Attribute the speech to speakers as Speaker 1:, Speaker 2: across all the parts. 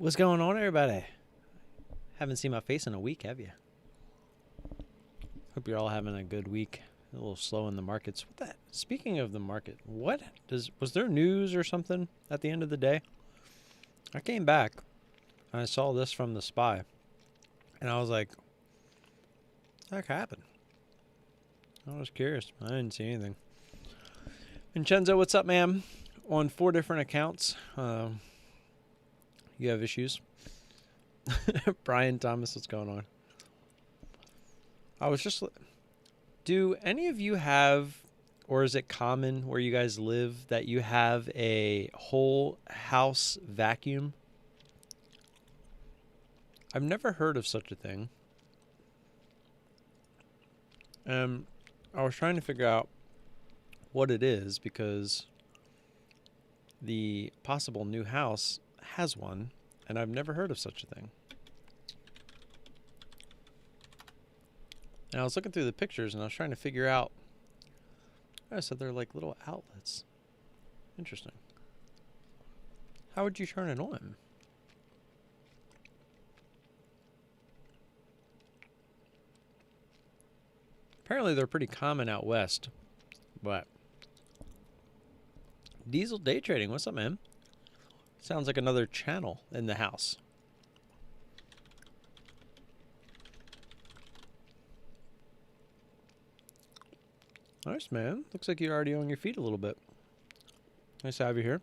Speaker 1: What's going on, everybody? Haven't seen my face in a week, have you? Hope you're all having a good week. A little slow in the markets. What the? Speaking of the market, was there news or something at the end of the day? I came back and I saw this from the SPY, and I was like, "What the heck happened?" I was curious. I didn't see anything. Vincenzo, what's up, man? On 4 different accounts. You have issues. Brian Thomas, what's going on? I was just... Do any of you have, or is it common where you guys live, that you have a whole house vacuum? I've never heard of such a thing. I was trying to figure out what it is because the possible new house has one, and I've never heard of such a thing. And I was looking through the pictures, and I was trying to figure out. Oh, so they're like little outlets. Interesting. How would you turn it on? Apparently, they're pretty common out west. But Diesel Day Trading, what's up, man? Sounds like another channel in the house. Nice, man. Looks like you're already on your feet a little bit. Nice to have you here.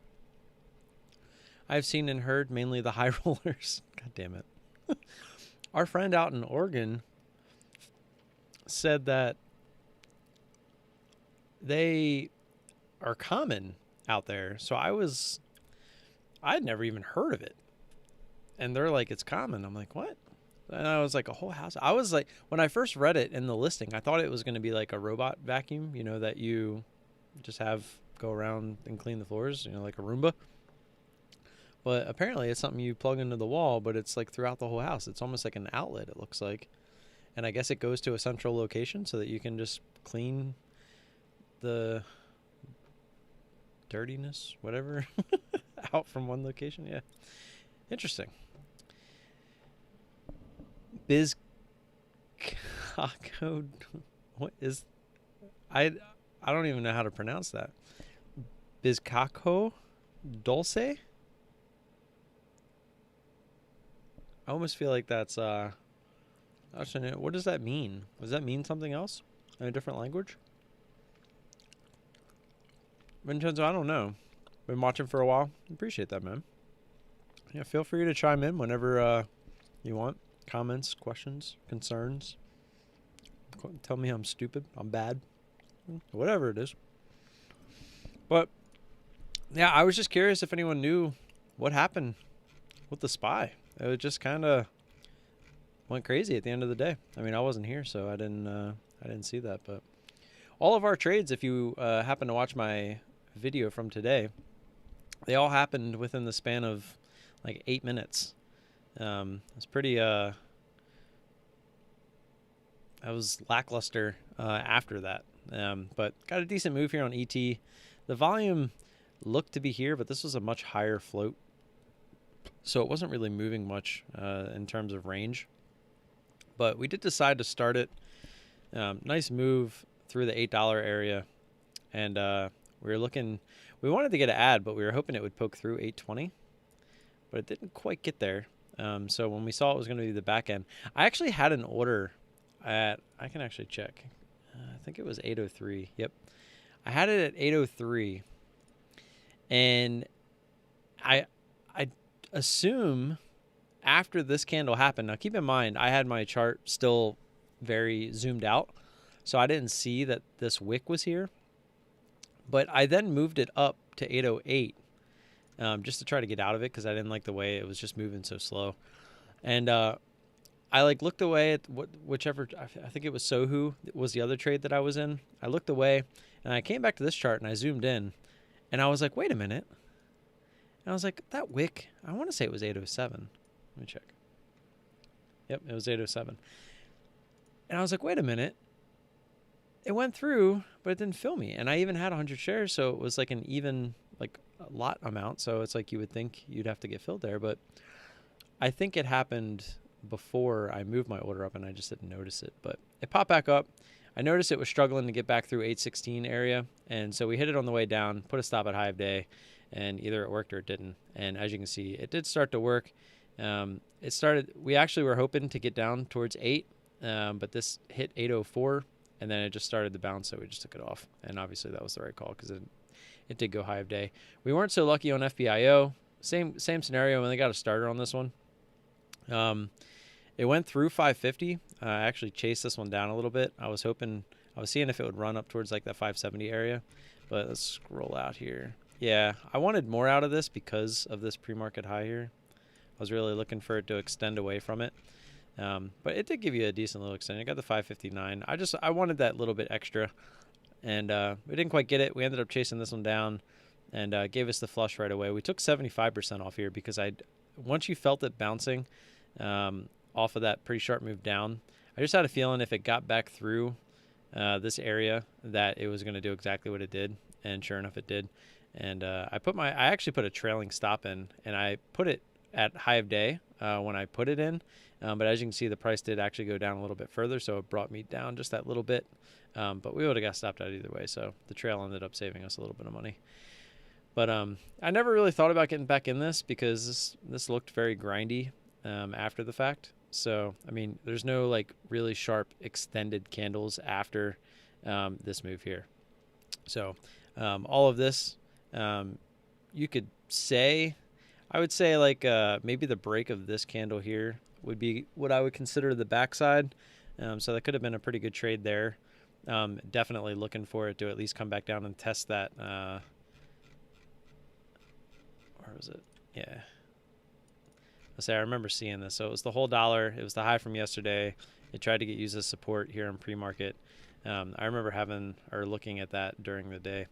Speaker 1: I've seen and heard mainly the high rollers. God damn it. Our friend out in Oregon said that they are common out there. So I'd never even heard of it. And they're like, it's common. I'm like, what? And I was like, a whole house. I was like, when I first read it in the listing, I thought it was going to be like a robot vacuum, you know, that you just have go around and clean the floors, you know, like a Roomba. But apparently it's something you plug into the wall, but it's like throughout the whole house. It's almost like an outlet, it looks like. And I guess it goes to a central location so that you can just clean the dirtiness, whatever, out from one location. Yeah. Interesting. Bizcaco, what is, I don't even know how to pronounce that. Bizcaco Dulce? I almost feel like that's actually, what does that mean? Does that mean something else in a different language? Vincenzo, I don't know. Been watching for a while. Appreciate that, man. Yeah, feel free to chime in whenever you want. Comments, questions, concerns. Tell me I'm stupid, I'm bad, whatever it is. But yeah, I was just curious if anyone knew what happened with the SPY. It just kind of went crazy at the end of the day. I mean, I wasn't here, so I didn't see that. But all of our trades, if you happen to watch my video from today, they all happened within the span of like 8 minutes. It's pretty, I was lackluster after that. But got a decent move here on ET. The volume looked to be here, but this was a much higher float. So it wasn't really moving much in terms of range. But we did decide to start it. Nice move through the $8 area. And we wanted to get an ad, but we were hoping it would poke through 820. But it didn't quite get there. So when we saw it was going to be the back end, I actually had an order I can actually check. I think it was 803. Yep. I had it at 803. And I assume after this candle happened, now keep in mind, I had my chart still very zoomed out. So I didn't see that this wick was here. But I then moved it up to 808. Just to try to get out of it because I didn't like the way it was just moving so slow. And I like looked away at whichever, I think it was Sohu was the other trade that I was in. I looked away and I came back to this chart and I zoomed in and I was like, wait a minute. And I was like, that wick, I want to say it was 807. Let me check. Yep, it was 807. And I was like, wait a minute. It went through, but it didn't fill me. And I even had 100 shares, so it was like an even like lot amount. So it's like you would think you'd have to get filled there, but I think it happened before I moved my order up and I just didn't notice it, but it popped back up. I noticed it was struggling to get back through 816 area, and so we hit it on the way down, put a stop at high of day, and either it worked or it didn't. And as you can see, it did start to work. It started, we actually were hoping to get down towards 8, but this hit 804, and then it just started to bounce, so we just took it off. And obviously that was the right call because it did go high of day. We weren't so lucky on FBIO. Same scenario when they got a starter on this one. It went through 550. I actually chased this one down a little bit. I was seeing if it would run up towards like that 570 area, but let's scroll out here. Yeah, I wanted more out of this because of this pre-market high here. I was really looking for it to extend away from it. But it did give you a decent little extension. It got the 559. I wanted that little bit extra, and we didn't quite get it. We ended up chasing this one down, and gave us the flush right away. We took 75% off here because once you felt it bouncing off of that pretty sharp move down, I just had a feeling if it got back through this area that it was going to do exactly what it did, and sure enough, it did. And I actually put a trailing stop in, and I put it at high of day when I put it in. But as you can see, the price did actually go down a little bit further, so it brought me down just that little bit. But we would have got stopped out either way, so the trail ended up saving us a little bit of money. But I never really thought about getting back in this because this looked very grindy after the fact. So, I mean, there's no like really sharp extended candles after this move here. So all of this, you could say, I would say like maybe the break of this candle here would be what I would consider the backside. So that could have been a pretty good trade there. Definitely looking for it to at least come back down and test that. Where was it? Yeah. I remember seeing this. So it was the whole dollar. It was the high from yesterday. It tried to get used as support here in pre-market. I remember looking at that during the day.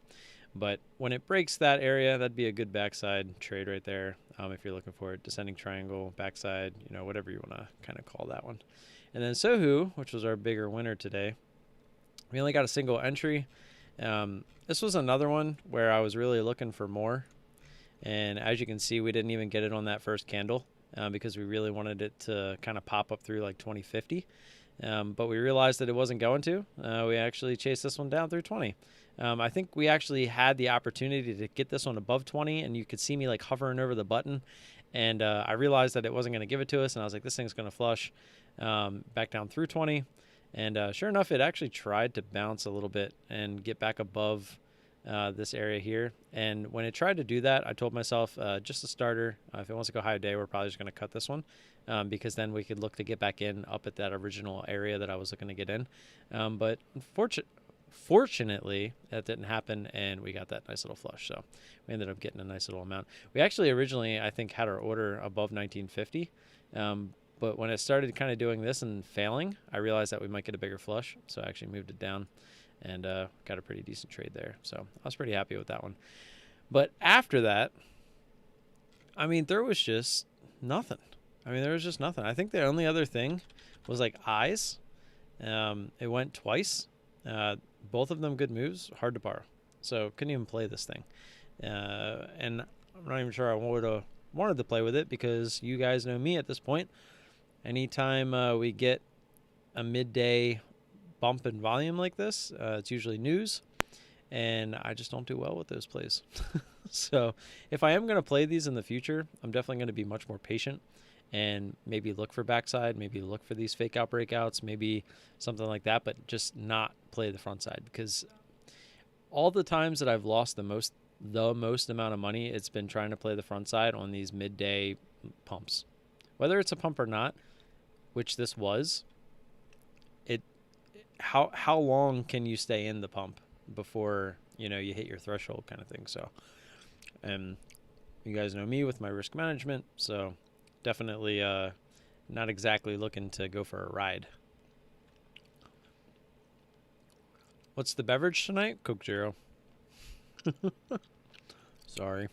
Speaker 1: But when it breaks that area, that'd be a good backside trade right there. If you're looking for it, descending triangle, backside, whatever you want to kind of call that one. And then Sohu, which was our bigger winner today, we only got a single entry. This was another one where I was really looking for more. And as you can see, we didn't even get it on that first candle because we really wanted it to kind of pop up through like 2050. But we realized that it wasn't going to. We actually chased this one down through 20. I think we actually had the opportunity to get this one above 20, and you could see me like hovering over the button. And I realized that it wasn't going to give it to us, and I was like, this thing's going to flush back down through 20. And sure enough, it actually tried to bounce a little bit and get back above this area here. And when it tried to do that, I told myself, just a starter, if it wants to go high day, we're probably just going to cut this one because then we could look to get back in up at that original area that I was looking to get in. But fortunately, that didn't happen, and we got that nice little flush. So we ended up getting a nice little amount. We actually originally, I think, had our order above 1950. But when it started kind of doing this and failing, I realized that we might get a bigger flush. So I actually moved it down and got a pretty decent trade there. So I was pretty happy with that one. But after that, I mean, there was just nothing. I think the only other thing was like eyes. It went twice. Both of them good moves, hard to borrow. So couldn't even play this thing. And I'm not even sure I would have wanted to play with it because you guys know me at this point. Anytime we get a midday bump in volume like this, it's usually news, and I just don't do well with those plays. So if I am going to play these in the future, I'm definitely going to be much more patient and maybe look for backside, maybe look for these fake out breakouts, maybe something like that, but just not play the front side, because all the times that I've lost the most amount of money, it's been trying to play the front side on these midday pumps. Whether it's a pump or not, which this was, how long can you stay in the pump before you hit your threshold kind of thing? So, you guys know me with my risk management, so definitely not exactly looking to go for a ride. What's the beverage tonight? Coke Zero. Sorry.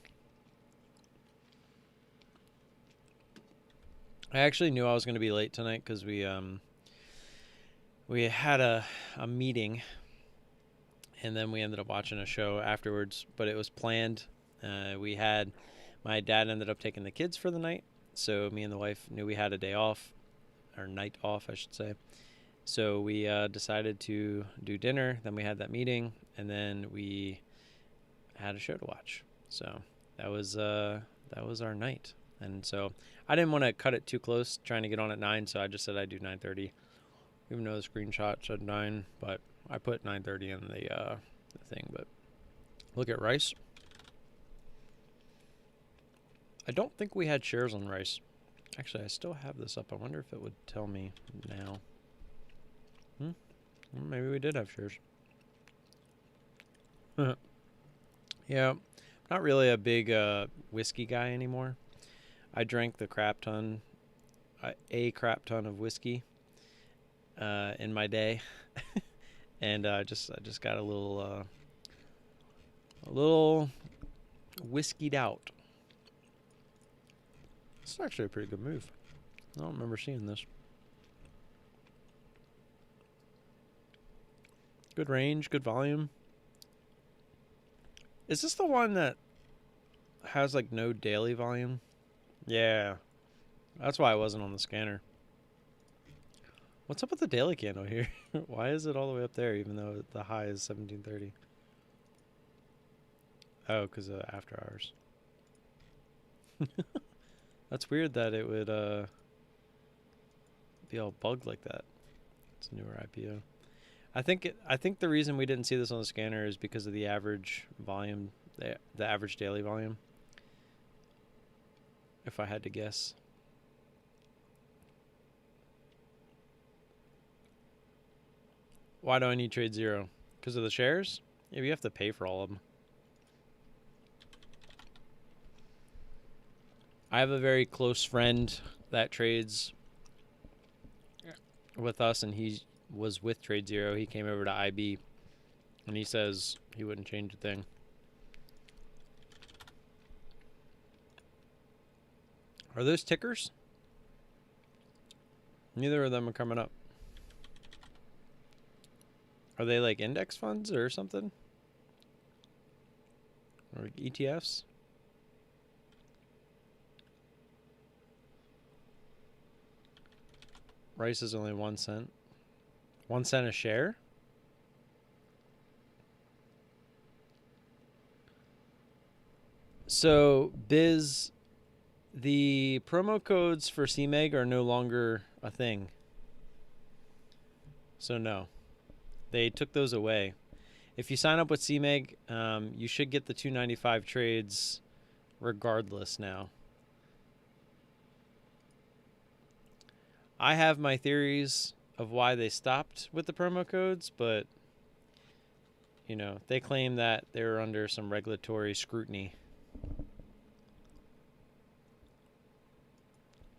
Speaker 1: I actually knew I was going to be late tonight because we had a meeting, and then we ended up watching a show afterwards, but it was planned. My dad ended up taking the kids for the night, So me and the wife knew we had a day off, or night off, I should say. So we decided to do dinner. Then we had that meeting, and then we had a show to watch. So that was our night. And so I didn't want to cut it too close, trying to get on at 9. So I just said I'd do 9:30, even though the screenshot said 9. But I put 9:30 in the thing. But look at Rice. I don't think we had shares on Rice. Actually, I still have this up. I wonder if it would tell me now. Maybe we did have shares. Yeah, not really a big whiskey guy anymore. I drank a crap ton of whiskey in my day, and I just got a little whiskeyed out. This is actually a pretty good move. I don't remember seeing this. Good range, good volume. Is this the one that has like no daily volume? Yeah. That's why I wasn't on the scanner. What's up with the daily candle here? Why is it all the way up there even though the high is 1730? Oh, because of after hours. That's weird that it would be all bugged like that. It's a newer IPO. I think the reason we didn't see this on the scanner is because of the average volume, the average daily volume. If I had to guess. Why do I need trade zero? Because of the shares? Yeah, you have to pay for all of them. I have a very close friend that trades with us, and he was with Trade Zero. He came over to IB, and he says he wouldn't change a thing. Are those tickers? Neither of them are coming up. Are they like index funds or something? Or ETFs? Rice is only 1 cent. 1 cent a share? So, Biz, the promo codes for CMEG are no longer a thing. So, no. They took those away. If you sign up with CMEG, you should get the 295 trades regardless now. I have my theories of why they stopped with the promo codes, but, you know, they claim that they were under some regulatory scrutiny.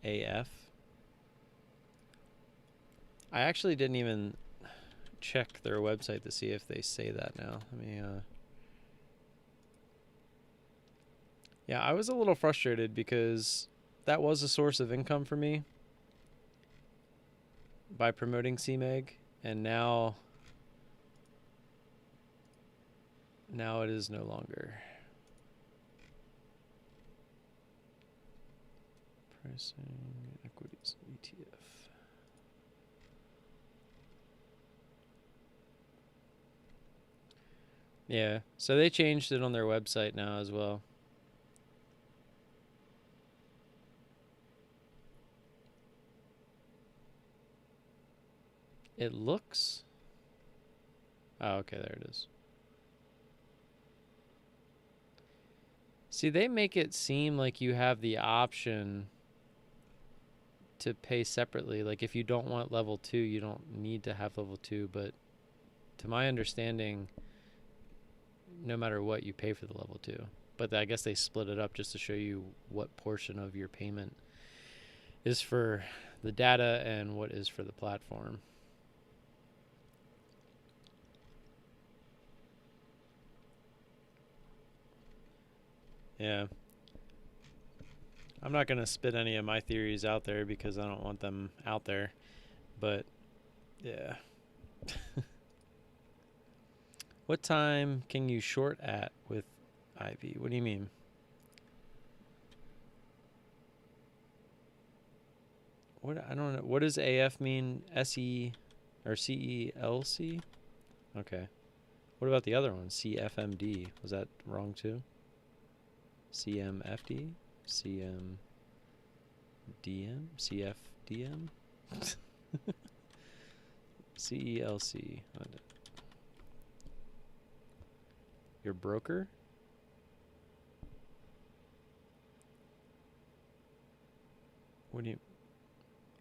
Speaker 1: AF. I actually didn't even check their website to see if they say that now. Let me, yeah, I was a little frustrated because that was a source of income for me by promoting CMEG, and now it is no longer. Pricing, equities, ETF. Yeah, so they changed it on their website now as well. It looks... Oh, okay, there it is. See, they make it seem like you have the option to pay separately. Like, if you don't want level 2, you don't need to have level 2. But to my understanding, no matter what, you pay for the level 2. But I guess they split it up just to show you what portion of your payment is for the data and what is for the platform. Yeah. I'm not going to spit any of my theories out there because I don't want them out there. But, yeah. What time can you short at with IV? What do you mean? What, I don't know. What does AF mean? SE or CELC? Okay. What about the other one? CFMD. Was that wrong too? CMFD? CMDM? CFDM? CELC. Your broker? What do you...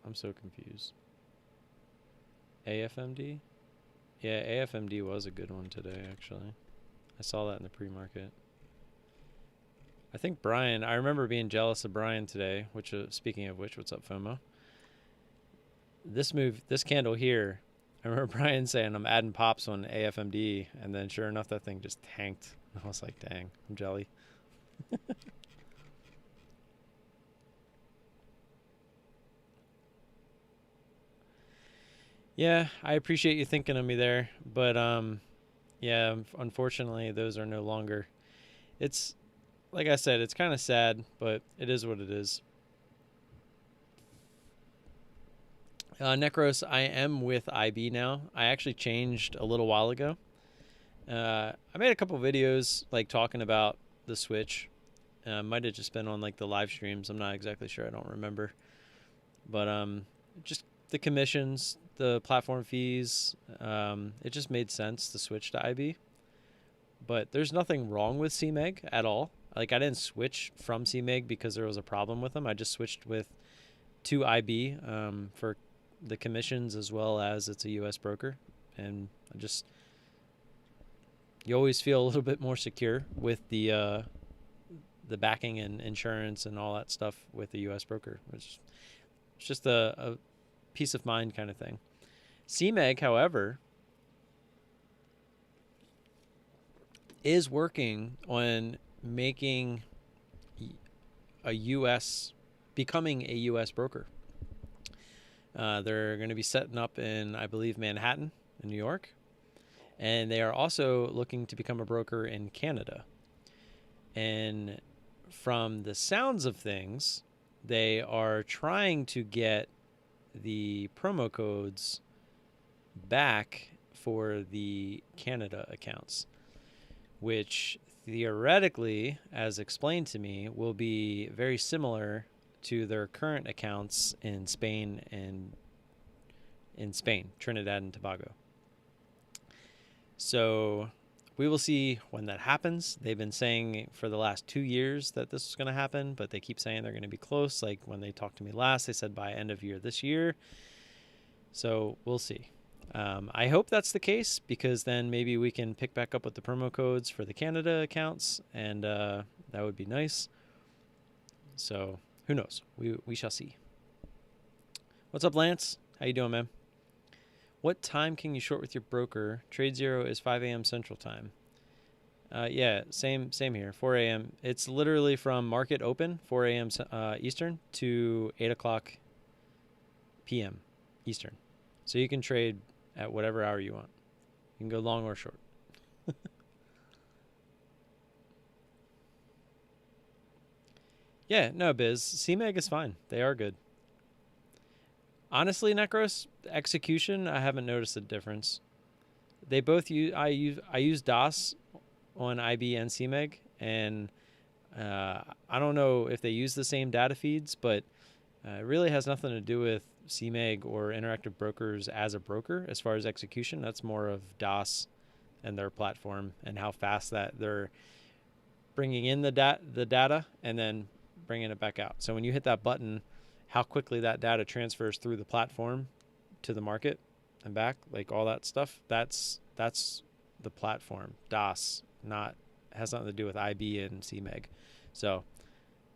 Speaker 1: I'm so confused. AFMD? Yeah, AFMD was a good one today, actually. I saw that in the pre-market. I think Brian, I remember being jealous of Brian today, which, speaking of which, what's up, FOMO? This move, this candle here, I remember Brian saying I'm adding pops on AFMD, and then sure enough, that thing just tanked. I was like, dang, I'm jelly. Yeah, I appreciate you thinking of me there, but yeah, unfortunately, those are no longer. It's like I said, it's kind of sad, but it is what it is. Necros, I am with IB now. I actually changed a little while ago. I made a couple videos like talking about the switch. Might have just been on like the live streams. I'm not exactly sure. I don't remember. But just the commissions, the platform fees, it just made sense to switch to IB. But there's nothing wrong with CMEG at all. Like I didn't switch from CMEG because there was a problem with them. I just switched to IB for the commissions as well as it's a U.S. broker, and you always feel a little bit more secure with the backing and insurance and all that stuff with the U.S. broker, which is just a peace of mind kind of thing. CMEG, however, is working on making becoming a U.S. broker. They're going to be setting up in, I believe, Manhattan in New York. And they are also looking to become a broker in Canada. And from the sounds of things, they are trying to get the promo codes back for the Canada accounts, which theoretically, as explained to me, will be very similar to their current accounts in Spain and Trinidad and Tobago. So we will see when that happens. They've been saying for the last 2 years that this is going to happen, but they keep saying they're going to be close. Like when they talked to me last, they said by end of year this year. So we'll see. I hope that's the case, because then maybe we can pick back up with the promo codes for the Canada accounts, and that would be nice. So who knows? We shall see. What's up, Lance? How you doing, man? What time can you short with your broker? Trade Zero is 5 a.m. Central Time. Yeah, same here. 4 a.m. It's literally from market open, 4 a.m. Eastern, to 8 o'clock p.m. Eastern. So you can trade at whatever hour you want. You can go long or short. Yeah, no, Biz. CMEG is fine. They are good. Honestly, Necros, execution, I haven't noticed a difference. They both use. I use DOS on IB and CMEG, and I don't know if they use the same data feeds, but it really has nothing to do with CMEG or Interactive Brokers as a broker as far as execution. That's more of DOS and their platform and how fast that they're bringing in the data and then bringing it back out. So when you hit that button, how quickly that data transfers through the platform to the market and back, like all that stuff, that's the platform. DOS has nothing to do with IB and CMEG. So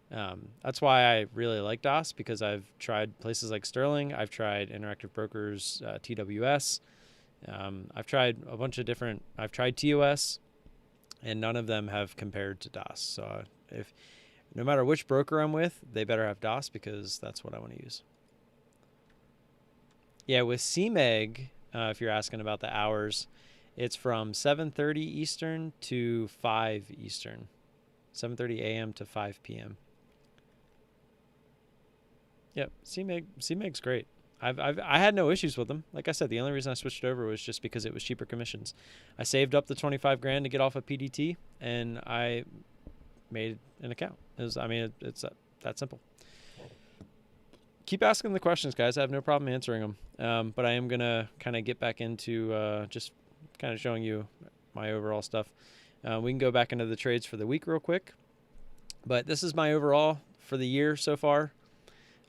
Speaker 1: that's why I really like DOS, because I've tried places like Sterling, I've tried Interactive Brokers, TWS, I've tried a bunch of different, I've tried TOS, and none of them have compared to DOS. So no matter which broker I'm with, they better have DOS, because that's what I want to use. Yeah, with CMEG, if you're asking about the hours, it's from 7:30 Eastern to 5 Eastern. 7:30 a.m. to 5 p.m. Yep, CMEG's great. I had no issues with them. Like I said, the only reason I switched over was just because it was cheaper commissions. I saved up the 25 grand to get off of PDT, and I made an account. It's that simple. Keep asking the questions, guys. I have no problem answering them. But I am gonna kind of get back into just kind of showing you my overall stuff. We can go back into the trades for the week real quick. But this is my overall for the year so far.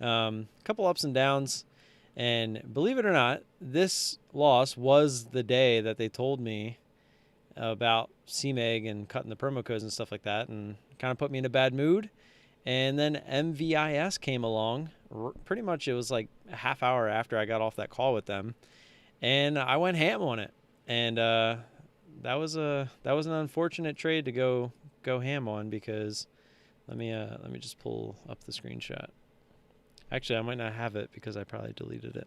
Speaker 1: A couple ups and downs. And believe it or not, this loss was the day that they told me about CMEG and cutting the promo codes and stuff like that, and kind of put me in a bad mood. And then MVIS came along. Pretty much it was like a half hour after I got off that call with them, and I went ham on it. And that was an unfortunate trade to go ham on, because let me just pull up the screenshot. Actually, I might not have it because I probably deleted it.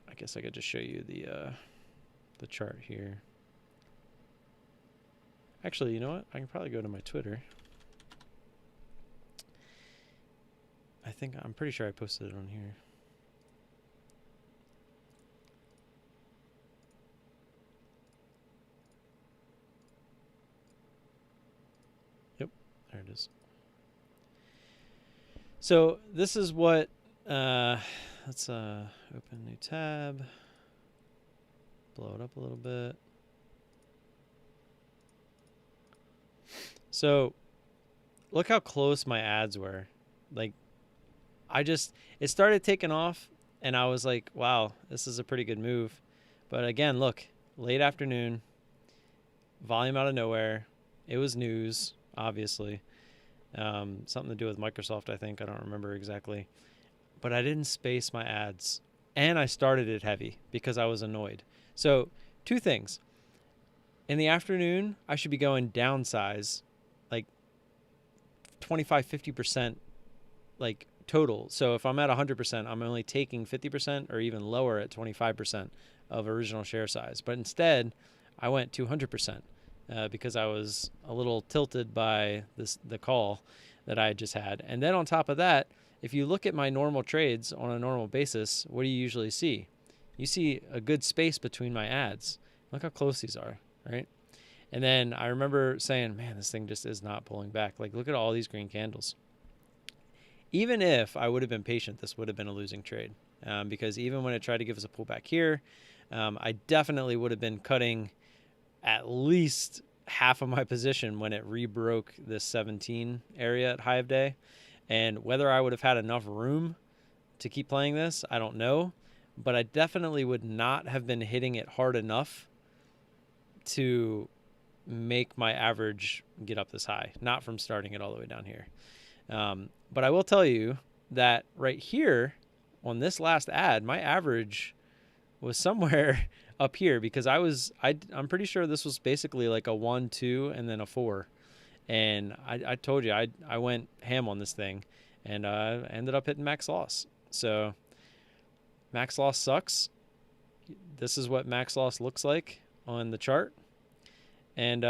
Speaker 1: I guess I could just show you the chart here. Actually, you know what? I can probably go to my Twitter. I'm pretty sure I posted it on here. Yep, there it is. So this is what, let's open a new tab, blow it up a little bit. So look how close my ads were. Like, it started taking off, and I was like, wow, this is a pretty good move. But again, look, late afternoon, volume out of nowhere. It was news, obviously. Something to do with Microsoft, I think. I don't remember exactly. But I didn't space my ads. And I started it heavy because I was annoyed. So, two things. In the afternoon, I should be going downsize, like 25, 50%, like total. So if I'm at 100%, I'm only taking 50% or even lower at 25% of original share size. But instead, I went 200%. Because I was a little tilted by the call that I just had. And then on top of that, if you look at my normal trades on a normal basis, what do you usually see? You see a good space between my ads. Look how close these are, right? And then I remember saying, man, this thing just is not pulling back. Like, look at all these green candles. Even if I would have been patient, this would have been a losing trade. Because even when it tried to give us a pullback here, I definitely would have been cutting at least half of my position when it rebroke this 17 area at high of day. And whether I would have had enough room to keep playing this, I don't know. But I definitely would not have been hitting it hard enough to make my average get up this high, not from starting it all the way down here. But I will tell you that right here on this last ad, my average was somewhere up here, because I'm pretty sure this was basically like a 1, 2, and then a 4. And I told you, I went ham on this thing, and ended up hitting max loss. So max loss sucks. This is what max loss looks like on the chart. And,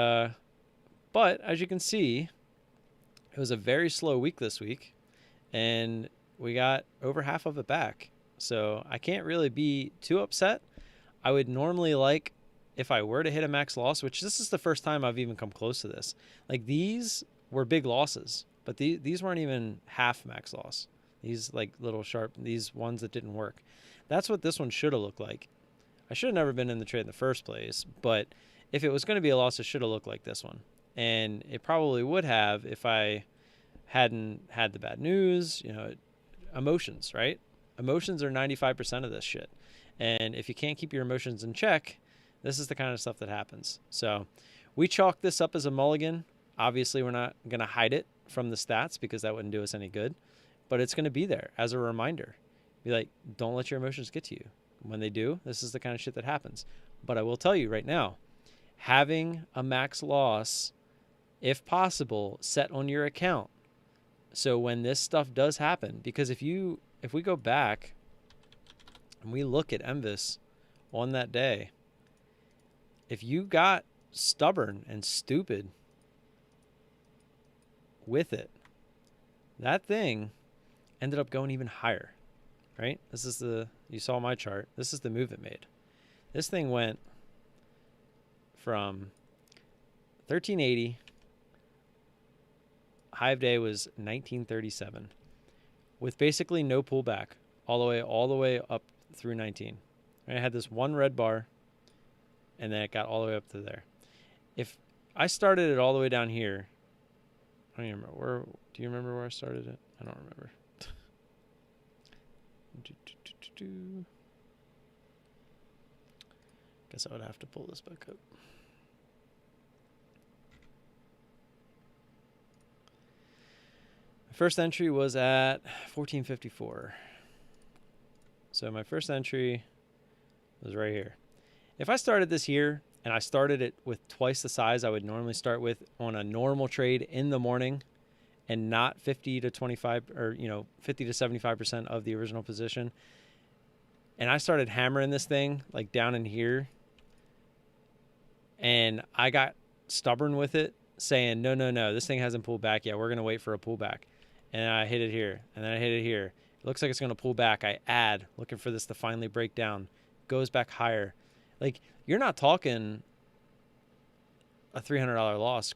Speaker 1: but as you can see, it was a very slow week this week, and we got over half of it back. So I can't really be too upset. I would normally like, if I were to hit a max loss, which this is the first time I've even come close to this. Like, these were big losses, but these weren't even half max loss. These like little sharp, these ones that didn't work. That's what this one should have looked like. I should have never been in the trade in the first place, but if it was going to be a loss, it should have looked like this one. And it probably would have if I hadn't had the bad news, emotions, right? Emotions are 95% of this shit. And if you can't keep your emotions in check, this is the kind of stuff that happens. So we chalk this up as a mulligan. Obviously, we're not going to hide it from the stats because that wouldn't do us any good. But it's going to be there as a reminder. Be like, don't let your emotions get to you. When they do, this is the kind of shit that happens. But I will tell you right now, having a max loss, if possible, set on your account. So when this stuff does happen, because if we go back and we look at MVIS on that day, if you got stubborn and stupid with it, that thing ended up going even higher, right? This is you saw my chart. This is the move it made. This thing went from 1380, high of day was 1937, with basically no pullback all the way up through 19. I had this one red bar, and then it got all the way up to there. If I started it all the way down here, I don't even remember where. Do you remember where I started it? I don't remember. Guess I would have to pull this back up. My first entry was at 1454. So my first entry was right here. If I started this here and I started it with twice the size I would normally start with on a normal trade in the morning, and not 50 to 25 or 50 to 75% of the original position, and I started hammering this thing like down in here, and I got stubborn with it, saying no, this thing hasn't pulled back yet, we're going to wait for a pullback, and I hit it here, and then I hit it here. It looks like it's going to pull back. I add, looking for this to finally break down, goes back higher. Like, you're not talking a $300 loss,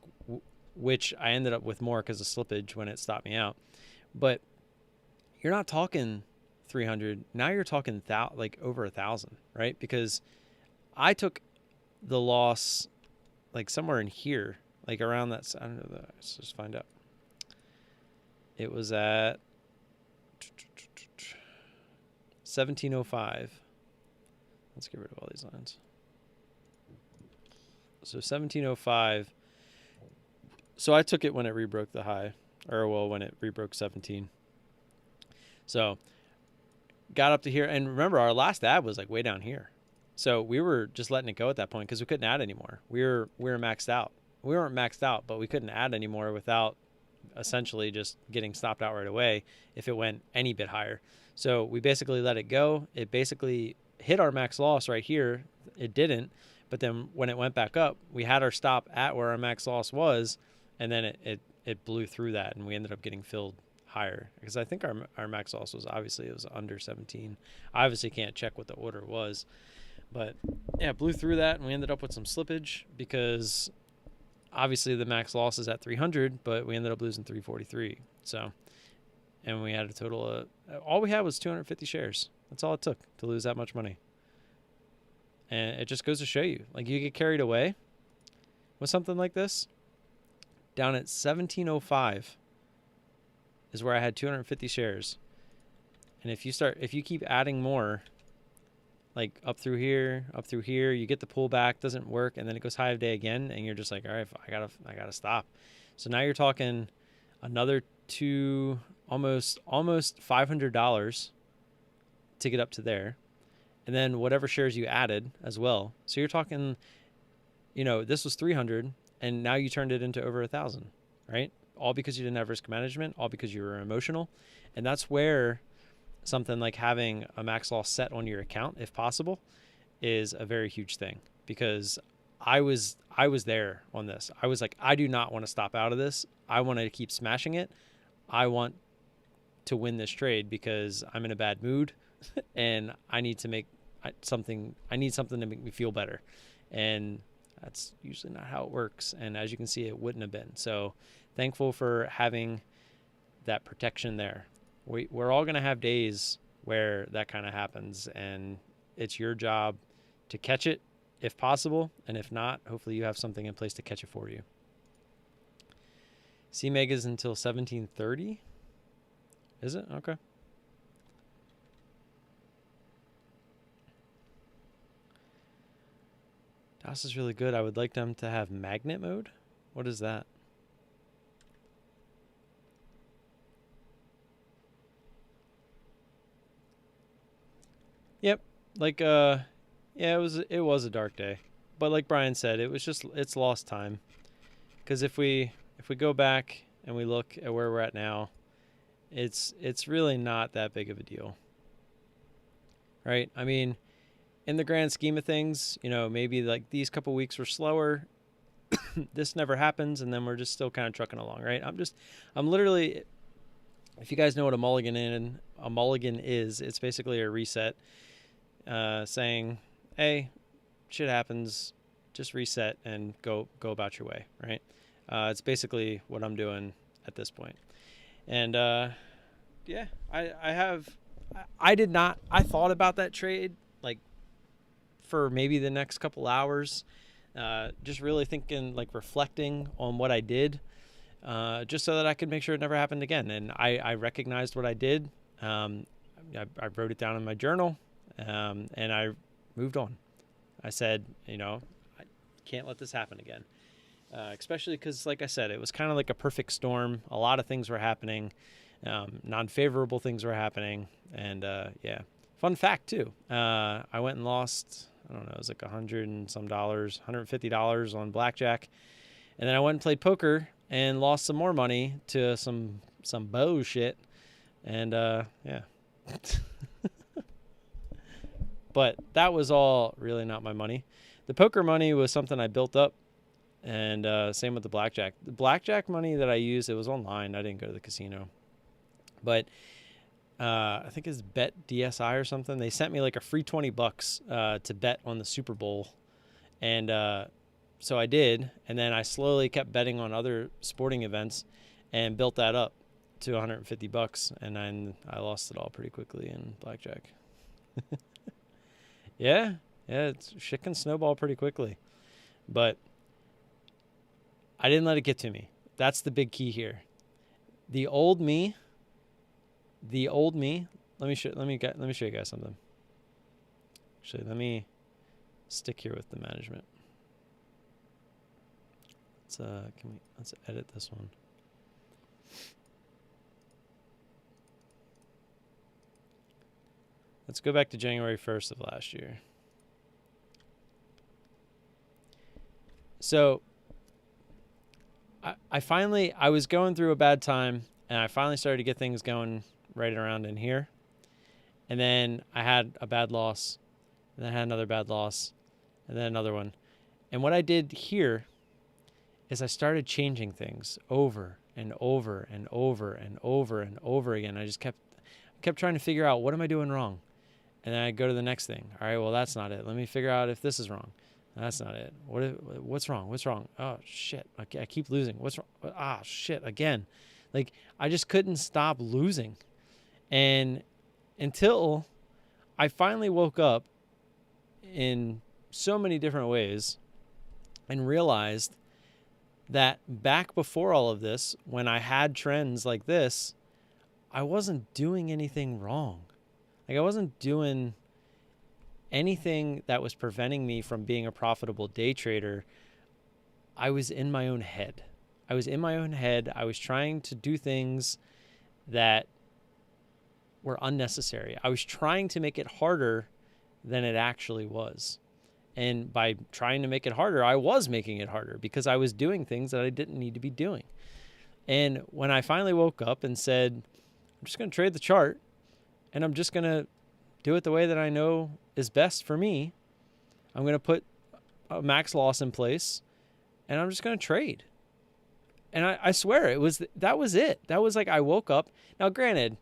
Speaker 1: which I ended up with more because of slippage when it stopped me out. But you're not talking 300. Now you're talking like over 1,000, right? Because I took the loss like somewhere in here, like around that. I don't know. Let's just find out. It was at 1705. Let's get rid of all these lines. So 1705. So I took it when it rebroke the high, when it rebroke 17. So got up to here, and remember our last add was like way down here. So we were just letting it go at that point because we couldn't add anymore. We were maxed out. We weren't maxed out, but we couldn't add anymore without essentially just getting stopped out right away if it went any bit higher. So we basically let it go. It basically hit our max loss right here. It didn't, but then when it went back up, we had our stop at where our max loss was, and then it blew through that, and we ended up getting filled higher because I think our max loss was it was under 17. I obviously can't check what the order was, but yeah, it blew through that, and we ended up with some slippage because obviously the max loss is at 300, but we ended up losing 343. So, and we had a total of, all we had was 250 shares. That's all it took to lose that much money. And it just goes to show you, like, you get carried away with something like this. Down at 1705 is where I had 250 shares. And if you keep adding more, like up through here, you get the pullback, doesn't work, and then it goes high of day again, and you're just like, all right, I gotta stop. So now you're talking another almost $500 to get up to there, and then whatever shares you added as well. So you're talking, this was 300, and now you turned it into over 1,000, right? All because you didn't have risk management, all because you were emotional, and that's where something like having a max loss set on your account, if possible, is a very huge thing. Because I was there on this. I was like, I do not want to stop out of this. I want to keep smashing it. I want to win this trade because I'm in a bad mood and I need to make something. I need something to make me feel better. And that's usually not how it works. And as you can see, it wouldn't have been. So thankful for having that protection there. We're all going to have days where that kind of happens, and it's your job to catch it if possible. And if not, hopefully you have something in place to catch it for you. CMEG is until 1730. Is it? Okay. DOS is really good. I would like them to have magnet mode. What is that? Yep. Like yeah, it was a dark day. But like Brian said, it's lost time. Cuz if we go back and we look at where we're at now, it's really not that big of a deal. Right? I mean, in the grand scheme of things, maybe like these couple weeks were slower. This never happens, and then we're just still kind of trucking along, right? I'm literally If you guys know what a mulligan is, it's basically a reset, saying, hey, shit happens, just reset and go about your way, right? It's basically what I'm doing at this point. And yeah, I thought about that trade like for maybe the next couple hours, just really thinking, like reflecting on what I did, just so that I could make sure it never happened again. And I recognized what I did. I wrote it down in my journal, and I moved on. I said, I can't let this happen again. Especially because, like I said, it was kind of like a perfect storm. A lot of things were happening. Non-favorable things were happening. And yeah, fun fact too. I went and lost, I don't know, it was like $100 and some dollars, $150 on blackjack. And then I went and played poker and lost some more money to some bullshit. And yeah. But that was all really not my money. The poker money was something I built up. And same with the blackjack. The blackjack money that I used, it was online. I didn't go to the casino. But I think it's Bet DSI or something. They sent me like a free $20 to bet on the Super Bowl. And so I did. And then I slowly kept betting on other sporting events and built that up to $150. And then I lost it all pretty quickly in blackjack. Yeah, shit can snowball pretty quickly. But I didn't let it get to me. That's the big key here. The old me. Let me show you guys something. Actually, let me stick here with the management. Let's edit this one. Let's go back to January 1st of last year. So I was going through a bad time, and I finally started to get things going right around in here. And then I had a bad loss, and then I had another bad loss, and then another one. And what I did here is I started changing things over and over and over and over and over again. I just kept trying to figure out, what am I doing wrong? And then I go to the next thing. All right, well, that's not it. Let me figure out if this is wrong. That's not it. What's wrong? What's wrong? Oh, shit. I keep losing. What's wrong? Ah, shit, again. Like, I just couldn't stop losing. And until I finally woke up in so many different ways and realized that back before all of this, when I had trends like this, I wasn't doing anything wrong. Like, I wasn't doing anything that was preventing me from being a profitable day trader. I was in my own head. I was trying to do things that were unnecessary. I was trying to make it harder than it actually was. And by trying to make it harder, I was making it harder because I was doing things that I didn't need to be doing. And when I finally woke up and said, I'm just going to trade the chart, and I'm just going to do it the way that I know is best for me. I'm going to put a max loss in place, and I'm just going to trade. And I swear that was it. That was like, I woke up. Now, granted,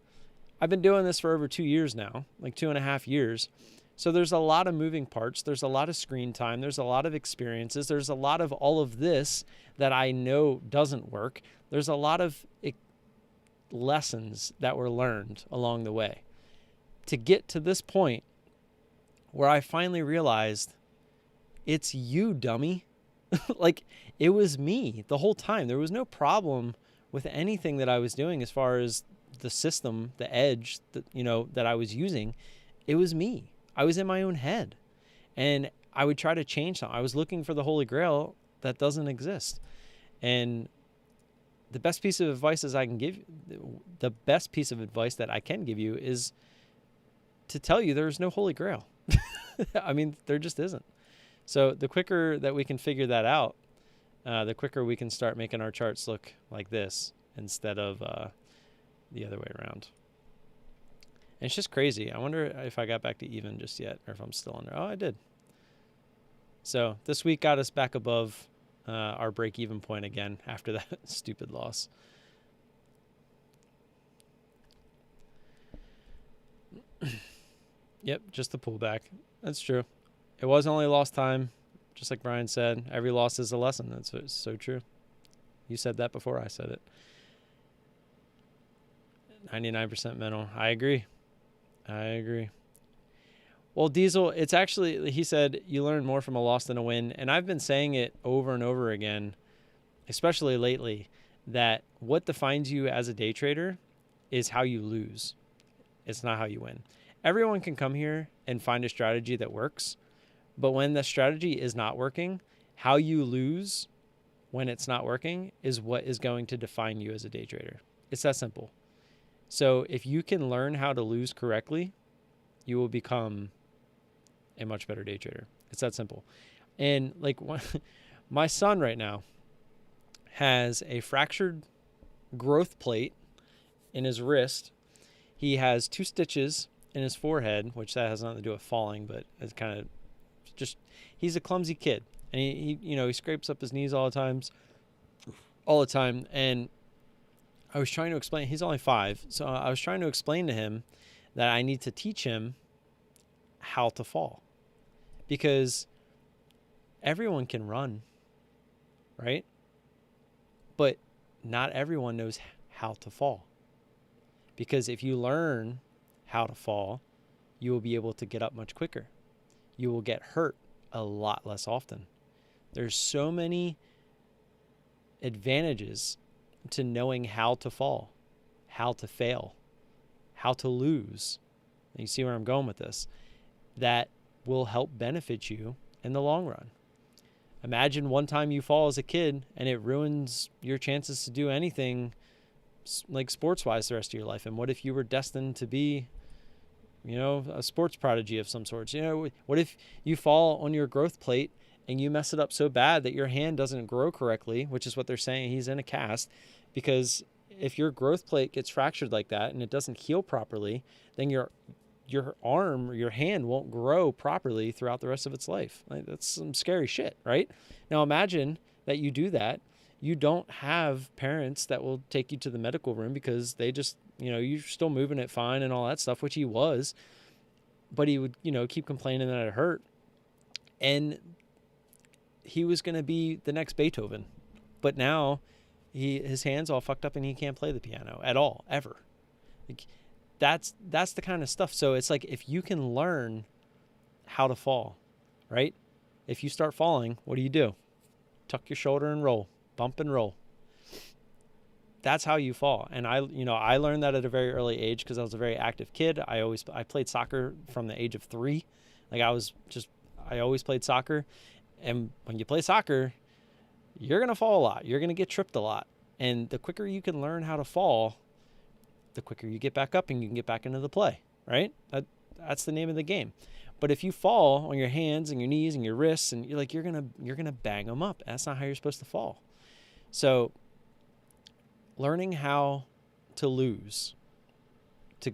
Speaker 1: I've been doing this for over 2 years now, like 2.5 years. So there's a lot of moving parts. There's a lot of screen time. There's a lot of experiences. There's a lot of all of this that I know doesn't work. There's a lot of lessons that were learned along the way to get to this point where I finally realized it's you, dummy. Like, it was me the whole time. There was no problem with anything that I was doing as far as the system, the edge that I was using. It was me. I was in my own head, and I would try to change something. I was looking for the Holy Grail that doesn't exist. And the best piece of advice that I can give you is to tell you there's no Holy Grail. I mean, there just isn't. So the quicker that we can figure that out, the quicker we can start making our charts look like this instead of the other way around. And it's just crazy. I wonder if I got back to even just yet, or if I'm still under. Oh, I did. So this week got us back above our break-even point again after that stupid loss. Yep, just the pullback. That's true. It was only lost time, just like Brian said. Every loss is a lesson. That's so true. You said that before I said it. 99% mental. I agree. Well, Diesel, it's actually, he said, you learn more from a loss than a win. And I've been saying it over and over again, especially lately, that what defines you as a day trader is how you lose. It's not how you win. Everyone can come here and find a strategy that works. But when the strategy is not working, how you lose when it's not working is what is going to define you as a day trader. It's that simple. So if you can learn how to lose correctly, you will become a much better day trader. It's that simple. And like my son right now has a fractured growth plate in his wrist. He has 2 stitches in his forehead, which that has nothing to do with falling, but it's kind of just, he's a clumsy kid. And he scrapes up his knees all the time. And I was trying to explain, he's only 5. So I was trying to explain to him that I need to teach him how to fall, because everyone can run, right? But not everyone knows how to fall, because if you learn how to fall, you will be able to get up much quicker. You will get hurt a lot less often. There's so many advantages to knowing how to fall, how to fail, how to lose. And you see where I'm going with this? That will help benefit you in the long run. Imagine one time you fall as a kid and it ruins your chances to do anything like sports-wise the rest of your life. And what if you were destined to be, a sports prodigy of some sorts? What if you fall on your growth plate and you mess it up so bad that your hand doesn't grow correctly, which is what they're saying, he's in a cast, because if your growth plate gets fractured like that and it doesn't heal properly, then your arm or your hand won't grow properly throughout the rest of its life. Like, that's some scary shit, right? Now imagine that you do that. You don't have parents that will take you to the medical room because they just, you're still moving it fine and all that stuff, which he was, but he would, keep complaining that it hurt. And he was going to be the next Beethoven, but now his hand's all fucked up and he can't play the piano at all, ever. Like, that's the kind of stuff. So it's like, if you can learn how to fall, right? If you start falling, what do? Tuck your shoulder and roll, bump and roll. That's how you fall. And I learned that at a very early age because I was a very active kid. I played soccer from the age of 3. Like I always played soccer. And when you play soccer, you're going to fall a lot. You're going to get tripped a lot. And the quicker you can learn how to fall, the quicker you get back up and you can get back into the play, right? That's the name of the game. But if you fall on your hands and your knees and your wrists and you're going to bang them up. That's not how you're supposed to fall. So learning how to lose, to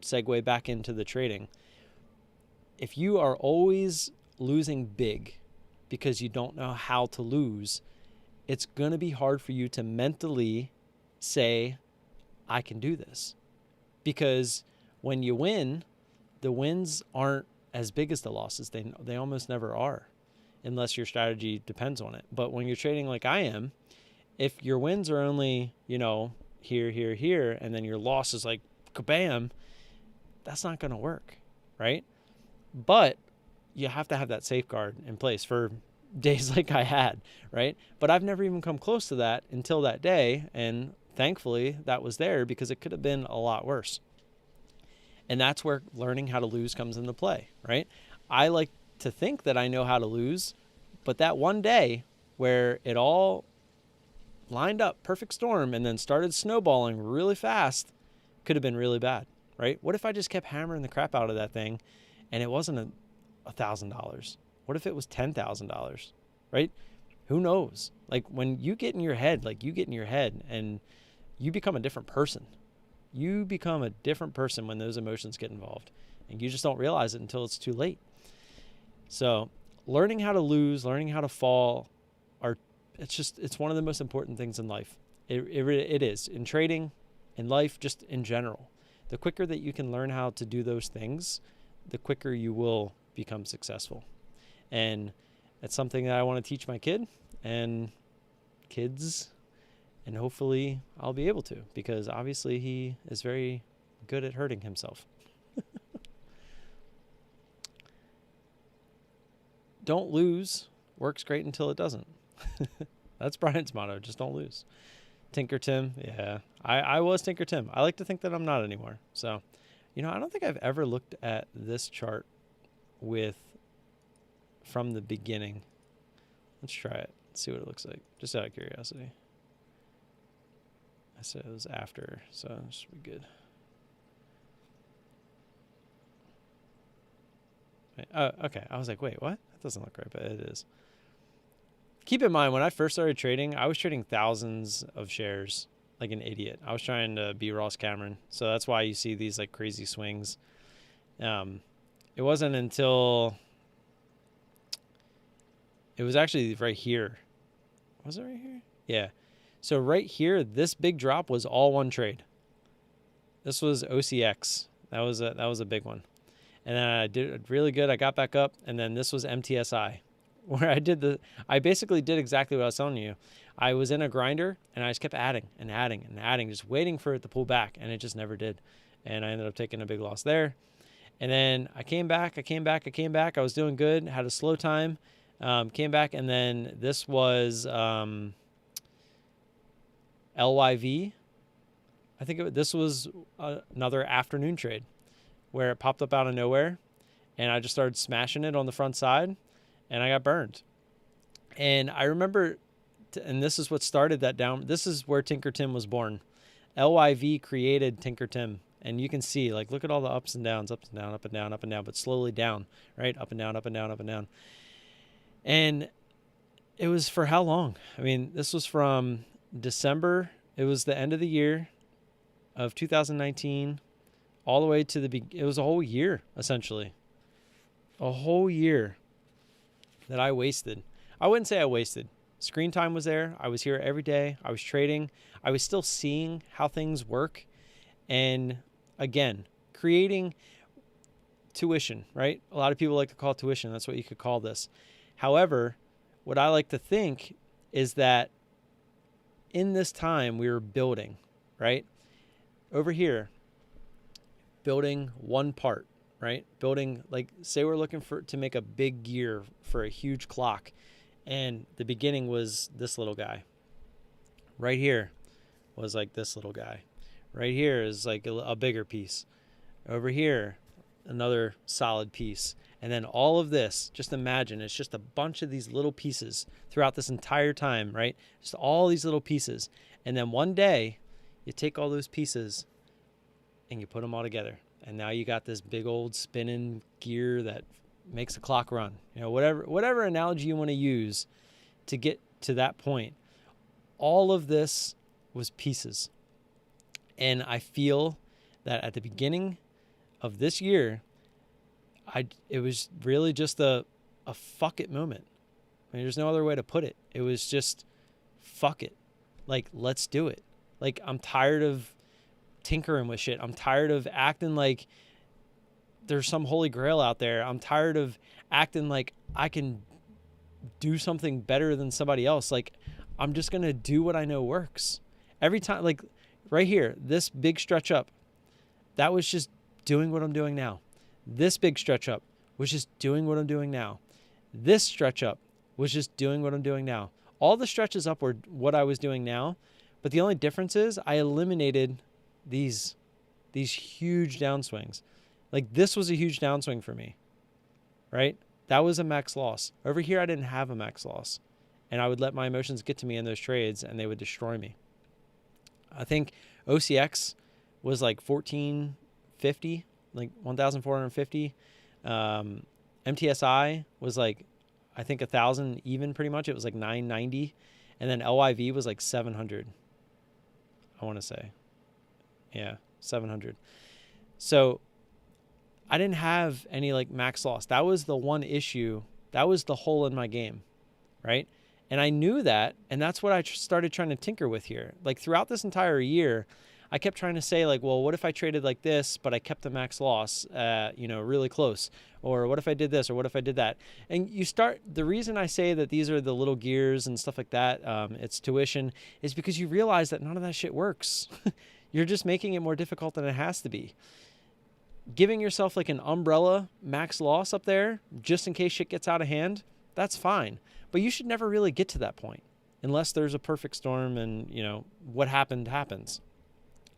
Speaker 1: segue back into the trading, if you are always losing big because you don't know how to lose, it's going to be hard for you to mentally say, I can do this. Because when you win, the wins aren't as big as the losses. They almost never are, unless your strategy depends on it. But when you're trading like I am, if your wins are only, here, and then your loss is like kabam, that's not going to work, right? But you have to have that safeguard in place for days like I had, right? But I've never even come close to that until that day, and thankfully that was there, because it could have been a lot worse. And that's where learning how to lose comes into play, right? I like to think that I know how to lose, but that one day where it all lined up, perfect storm, and then started snowballing really fast, could have been really bad, right? What if I just kept hammering the crap out of that thing and it wasn't $1,000? What if it was $10,000, right? Who knows? Like, when you get in your head, and you become a different person. You become a different person when those emotions get involved, and you just don't realize it until it's too late. So learning how to lose, learning how to fall, it's one of the most important things in life. It is in trading, in life, just in general. The quicker that you can learn how to do those things, the quicker you will become successful. And it's something that I want to teach my kid and kids, and hopefully I'll be able to, because obviously he is very good at hurting himself. Don't lose works great until it doesn't. That's Brian's motto. Just don't lose. Tinker Tim. Yeah, I was Tinker Tim. I like to think that I'm not anymore. So, I don't think I've ever looked at this chart from the beginning. Let's try it. Let's see what it looks like. Just out of curiosity. I said it was after, so it should be good. Oh, okay. I was like, wait, what? That doesn't look right, but it is. Keep in mind, when I first started trading, I was trading thousands of shares like an idiot. I was trying to be Ross Cameron. So that's why you see these like crazy swings. It wasn't until it was actually right here. Was it right here? Yeah. So right here, this big drop was all one trade. This was OCX. That was a big one. And then I did really good. I got back up, and then this was MTSI, where I basically did exactly what I was telling you. I was in a grinder, and I just kept adding and adding and adding, just waiting for it to pull back, and it just never did. And I ended up taking a big loss there. And then I came back. I was doing good, had a slow time, came back, and then this was LYV. I think this was another afternoon trade where it popped up out of nowhere, and I just started smashing it on the front side, and I got burned. And I remember, and this is what started that down. This is where Tinker Tim was born. LYV created Tinker Tim, and you can see, like, look at all the ups and downs, up and down, up and down, up and down, but slowly down, right? Up and down, up and down, up and down. And it was for how long? I mean, this was from December. It was the end of the year of 2019. All the way to it was a whole year, essentially. A whole year that I wasted. I wouldn't say I wasted. Screen time was there. I was here every day. I was trading. I was still seeing how things work. And again, creating tuition, right? A lot of people like to call it tuition. That's what you could call this. However, what I like to think is that in this time we were building, right? Over here, building one part, right? Building, like, say we're looking to make a big gear for a huge clock, and the beginning was this little guy. Right here was like this little guy. Right here is like a bigger piece. Over here, another solid piece. And then all of this, just imagine, it's just a bunch of these little pieces throughout this entire time, right? Just all these little pieces. And then one day, you take all those pieces and you put them all together, and now you got this big old spinning gear that makes a clock run. Whatever analogy you want to use to get to that point. All of this was pieces. And I feel that at the beginning of this year, it was really just a fuck it moment. I mean, there's no other way to put it. It was just fuck it. Like, let's do it. Like, I'm tired of tinkering with shit. I'm tired of acting like there's some holy grail out there. I'm tired of acting like I can do something better than somebody else. Like, I'm just going to do what I know works. Every time, like right here, this big stretch up, that was just doing what I'm doing now. This big stretch up was just doing what I'm doing now. This stretch up was just doing what I'm doing now. All the stretches up were what I was doing now, but the only difference is I eliminated these huge downswings. Like, this was a huge downswing for me, right? That was a max loss. Over here, I didn't have a max loss, and I would let my emotions get to me in those trades, and they would destroy me. I think OCX was like 1450, like 1,450. MTSI was like, I think 1,000 even, pretty much. It was like 990, and then LYV was like 700. I want to say. Yeah, 700. So I didn't have any like max loss. That was the one issue. That was the hole in my game, right? And I knew that, and that's what I started trying to tinker with here. Like, throughout this entire year, I kept trying to say like, well, what if I traded like this, but I kept the max loss, really close? Or what if I did this, or what if I did that? And the reason I say that these are the little gears and stuff like that, it's tuition, is because you realize that none of that shit works. You're just making it more difficult than it has to be. Giving yourself like an umbrella max loss up there, just in case shit gets out of hand, that's fine. But you should never really get to that point unless there's a perfect storm and, what happened happens.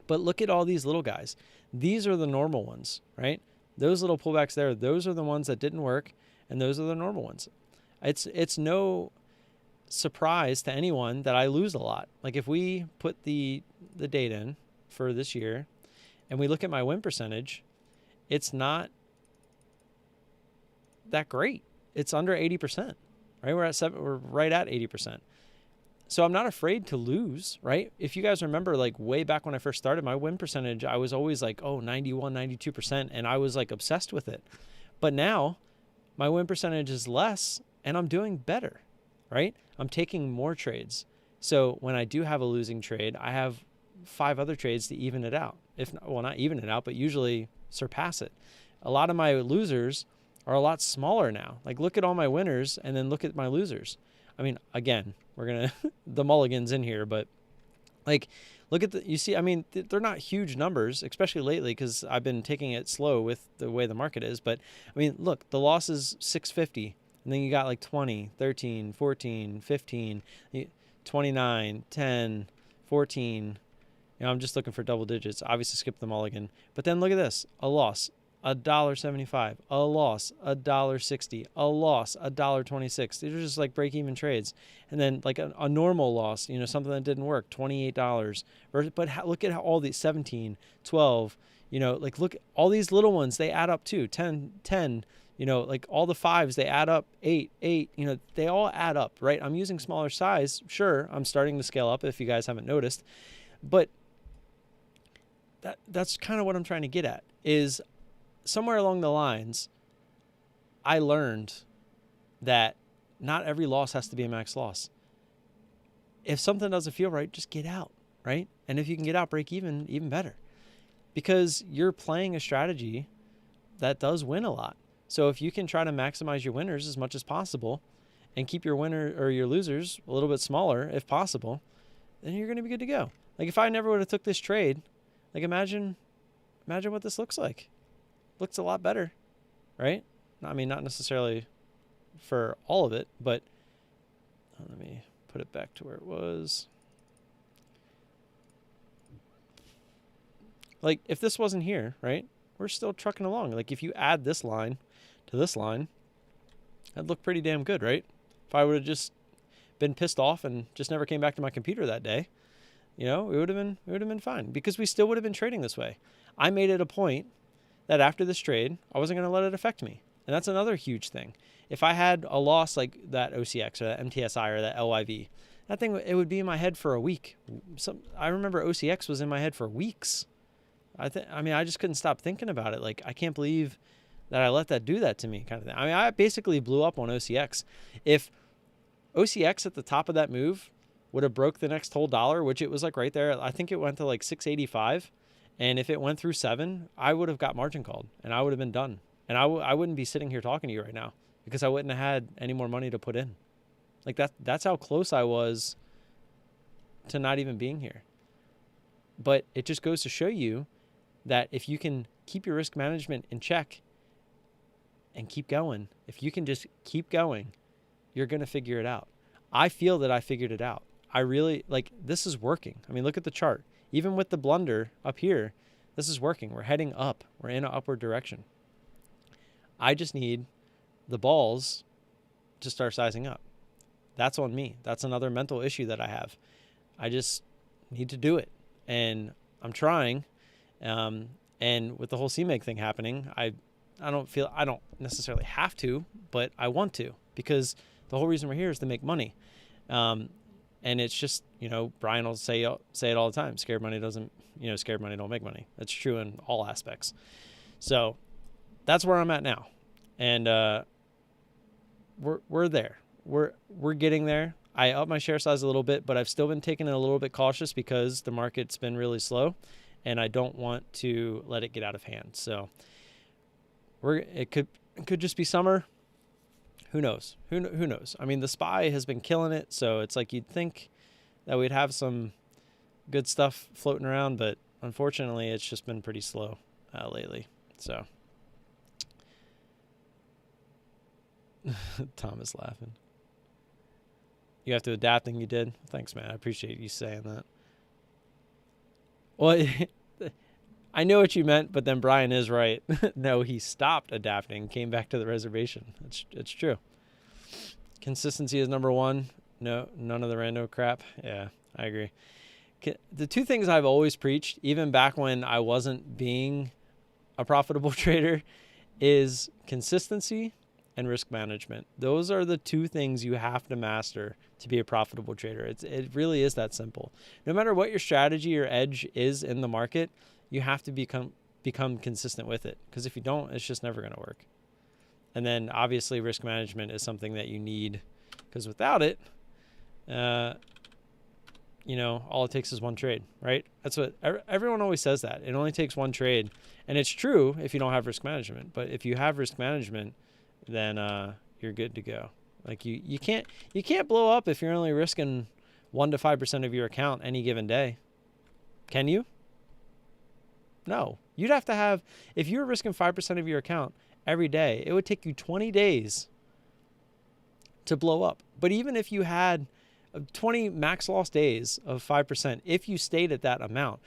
Speaker 1: But look at all these little guys. These are the normal ones, right? Those little pullbacks there, those are the ones that didn't work, and those are the normal ones. It's no surprise to anyone that I lose a lot. Like if we put the data in for this year and we look at my win percentage, it's not that great. It's under 80%, right? We're right at 80%. So I'm not afraid to lose, right? If you guys remember, like way back when I first started, my win percentage, I was always like, 91, 92%. And I was like obsessed with it. But now my win percentage is less and I'm doing better, right? I'm taking more trades. So when I do have a losing trade, I have 5 other trades to even it out. Not even it out, but usually surpass it. A lot of my losers are a lot smaller now. Like look at all my winners and then look at my losers. I mean, again, we're going to, the mulligans in here, but like, look at they're not huge numbers, especially lately, because I've been taking it slow with the way the market is. But I mean, look, the loss is 650. And then you got like 20, 13, 14, 15, 29, 10, 14. I'm just looking for double digits. Obviously skip the mulligan. But then look at this. A loss, $1.75. A loss, $1.60. A loss, $1.26. These are just like break-even trades. And then like a normal loss, something that didn't work, $28. But look at how all these 17, 12, like look at all these little ones, they add up too. 10, like all the 5s, they add up. 8, they all add up, right? I'm using smaller size. Sure, I'm starting to scale up if you guys haven't noticed. But that's kind of what I'm trying to get at is somewhere along the lines, I learned that not every loss has to be a max loss. If something doesn't feel right, just get out, right? And if you can get out, break even better. Because you're playing a strategy that does win a lot. So if you can try to maximize your winners as much as possible and keep your winner or your losers a little bit smaller if possible, then you're going to be good to go. Like if I never would have took this trade, like imagine what this looks like. Looks a lot better, right? I mean, not necessarily for all of it, but let me put it back to where it was. Like if this wasn't here, right? We're still trucking along. Like if you add this line to this line, that'd look pretty damn good, right? If I would have just been pissed off and just never came back to my computer that day, it would have been fine because we still would have been trading this way. I made it a point that after this trade, I wasn't going to let it affect me. And that's another huge thing. If I had a loss like that OCX or that MTSI or that LYV, that thing, it would be in my head for a week. I remember OCX was in my head for weeks. I just couldn't stop thinking about it. Like, I can't believe that I let that do that to me kind of thing. I mean, I basically blew up on OCX. If OCX at the top of that move would have broke the next whole dollar, which it was like right there, I think it went to like 685. And if it went through 7, I would have got margin called and I would have been done. And I wouldn't be sitting here talking to you right now because I wouldn't have had any more money to put in. Like that's how close I was to not even being here. But it just goes to show you that if you can keep your risk management in check and keep going, if you can just keep going, you're going to figure it out. I feel that I figured it out. I really, this is working. I mean, look at the chart. Even with the blunder up here, this is working. We're heading up. We're in an upward direction. I just need the balls to start sizing up. That's on me. That's another mental issue that I have. I just need to do it. And I'm trying. And with the whole CMEG thing happening, I don't necessarily have to, but I want to because the whole reason we're here is to make money. And it's just, Brian will say it all the time. Scared money don't make money. That's true in all aspects. So that's where I'm at now. And we're there. We're getting there. I upped my share size a little bit, but I've still been taking it a little bit cautious because the market's been really slow, and I don't want to let it get out of hand. So it could just be summer. Who knows? Who knows? I mean, the SPY has been killing it, so it's like you'd think that we'd have some good stuff floating around, but unfortunately, it's just been pretty slow lately. So Tom is laughing. You have to adapt, and you did. Thanks, man. I appreciate you saying that. Well, I know what you meant, but then Brian is right. No, he stopped adapting, came back to the reservation. It's true. Consistency is number one. No, none of the rando crap. Yeah, I agree. The two things I've always preached, even back when I wasn't being a profitable trader, is consistency and risk management. Those are the two things you have to master to be a profitable trader. It really is that simple. No matter what your strategy or edge is in the market, you have to become consistent with it, because if you don't, it's just never going to work. And then obviously risk management is something that you need, because without it, all it takes is one trade, right? That's what everyone always says, that it only takes one trade. And it's true if you don't have risk management, but if you have risk management, then you're good to go. Like you can't blow up if you're only risking 1 to 5% of your account any given day. Can you? No. You'd have to have, if you were risking 5% of your account every day, it would take you 20 days to blow up. But even if you had 20 max loss days of 5%, if you stayed at that amount,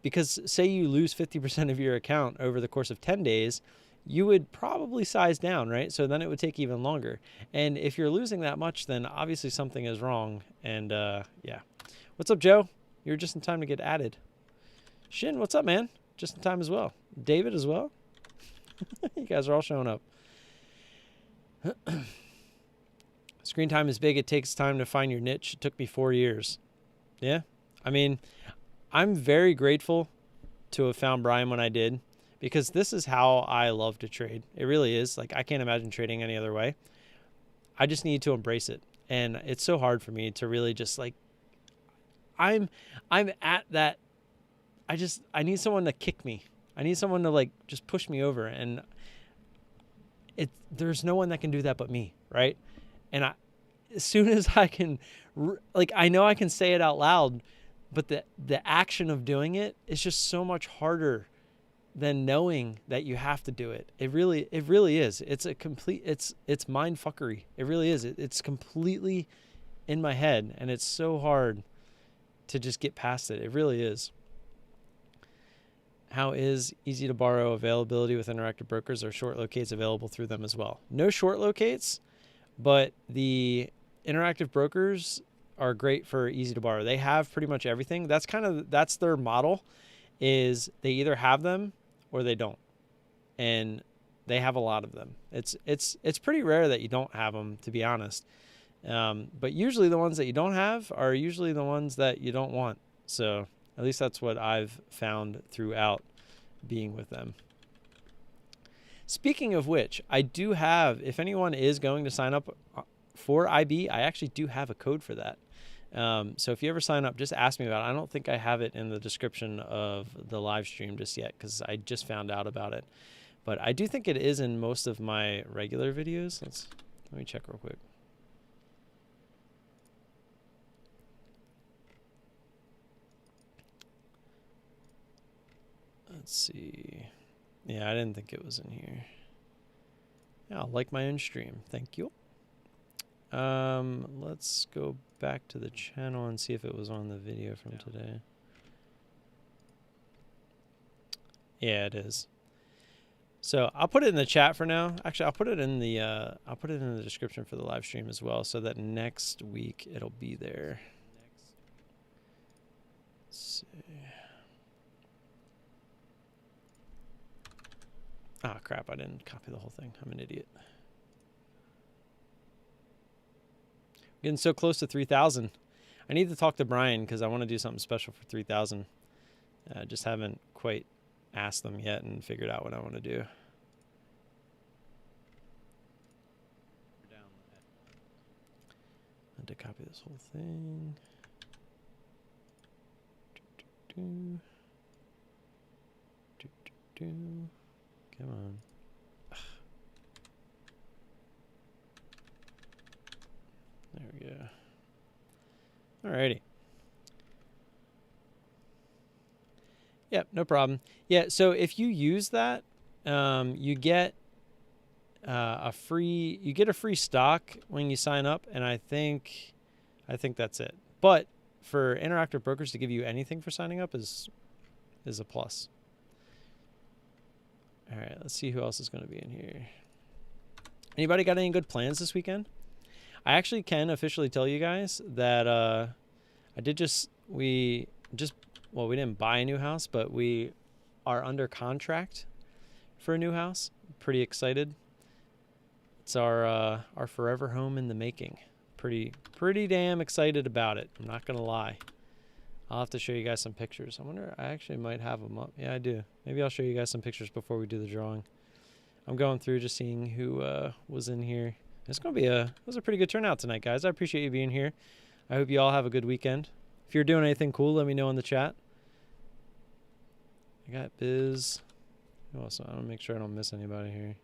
Speaker 1: because say you lose 50% of your account over the course of 10 days, you would probably size down, right? So then it would take even longer. And if you're losing that much, then obviously something is wrong. And yeah. What's up, Joe? You're just in time to get added. Shin, what's up, man? Just in time as well. David as well. You guys are all showing up. Screen time is big. It takes time to find your niche. It took me 4 years. Yeah. I mean, I'm very grateful to have found Brian when I did, because this is how I love to trade. It really is. Like, I can't imagine trading any other way. I just need to embrace it. And it's so hard for me to really just like, I'm at that. I need someone to kick me. I need someone to like just push me over. And there's no one that can do that but me. Right. And as soon as I can, I know I can say it out loud, but the action of doing it is just so much harder than knowing that you have to do it. It really is. It's it's mind fuckery. It really is. It's completely in my head, and it's so hard to just get past it. It really is. How is easy to borrow availability with interactive brokers? Or short locates available through them as well? No short locates, but the interactive brokers are great for easy to borrow. They have pretty much everything. That's their model, is they either have them or they don't. And they have a lot of them. It's pretty rare that you don't have them, to be honest. But usually the ones that you don't have are usually the ones that you don't want. So at least that's what I've found throughout being with them. Speaking of which, I do have, if anyone is going to sign up for IB, I actually do have a code for that. So if you ever sign up, just ask me about it. I don't think I have it in the description of the live stream just yet, because I just found out about it. But I do think it is in most of my regular videos. Let me check real quick. Let's see. Yeah, I didn't think it was in here. Yeah, I'll like my own stream. Thank you. Let's go back to the channel and see if it was on the video from today. Yeah, it is. So I'll put it in the chat for now. Actually, I'll put it in the description for the live stream as well, so that next week it'll be there. Let's see. Ah, crap, I didn't copy the whole thing. I'm an idiot. Getting so close to 3,000. I need to talk to Brian, because I want to do something special for 3,000. Just haven't quite asked them yet and figured out what I want to do. to copy this whole thing. Come on. There we go. Alrighty. Yep, no problem. Yeah, so if you use that, you get a free stock when you sign up, and I think that's it. But for Interactive Brokers to give you anything for signing up is a plus. All right, let's see who else is going to be in here. Anybody got any good plans this weekend? I actually can officially tell you guys that we didn't buy a new house, but we are under contract for a new house. Pretty excited. It's our forever home in the making. Pretty damn excited about it. I'm not gonna lie. I'll have to show you guys some pictures. I wonder, I actually might have them up. Yeah, I do. Maybe I'll show you guys some pictures before we do the drawing. I'm going through just seeing who was in here. It was a pretty good turnout tonight, guys. I appreciate you being here. I hope you all have a good weekend. If you're doing anything cool, let me know in the chat. I got Biz. Who else? I want to make sure I don't miss anybody here.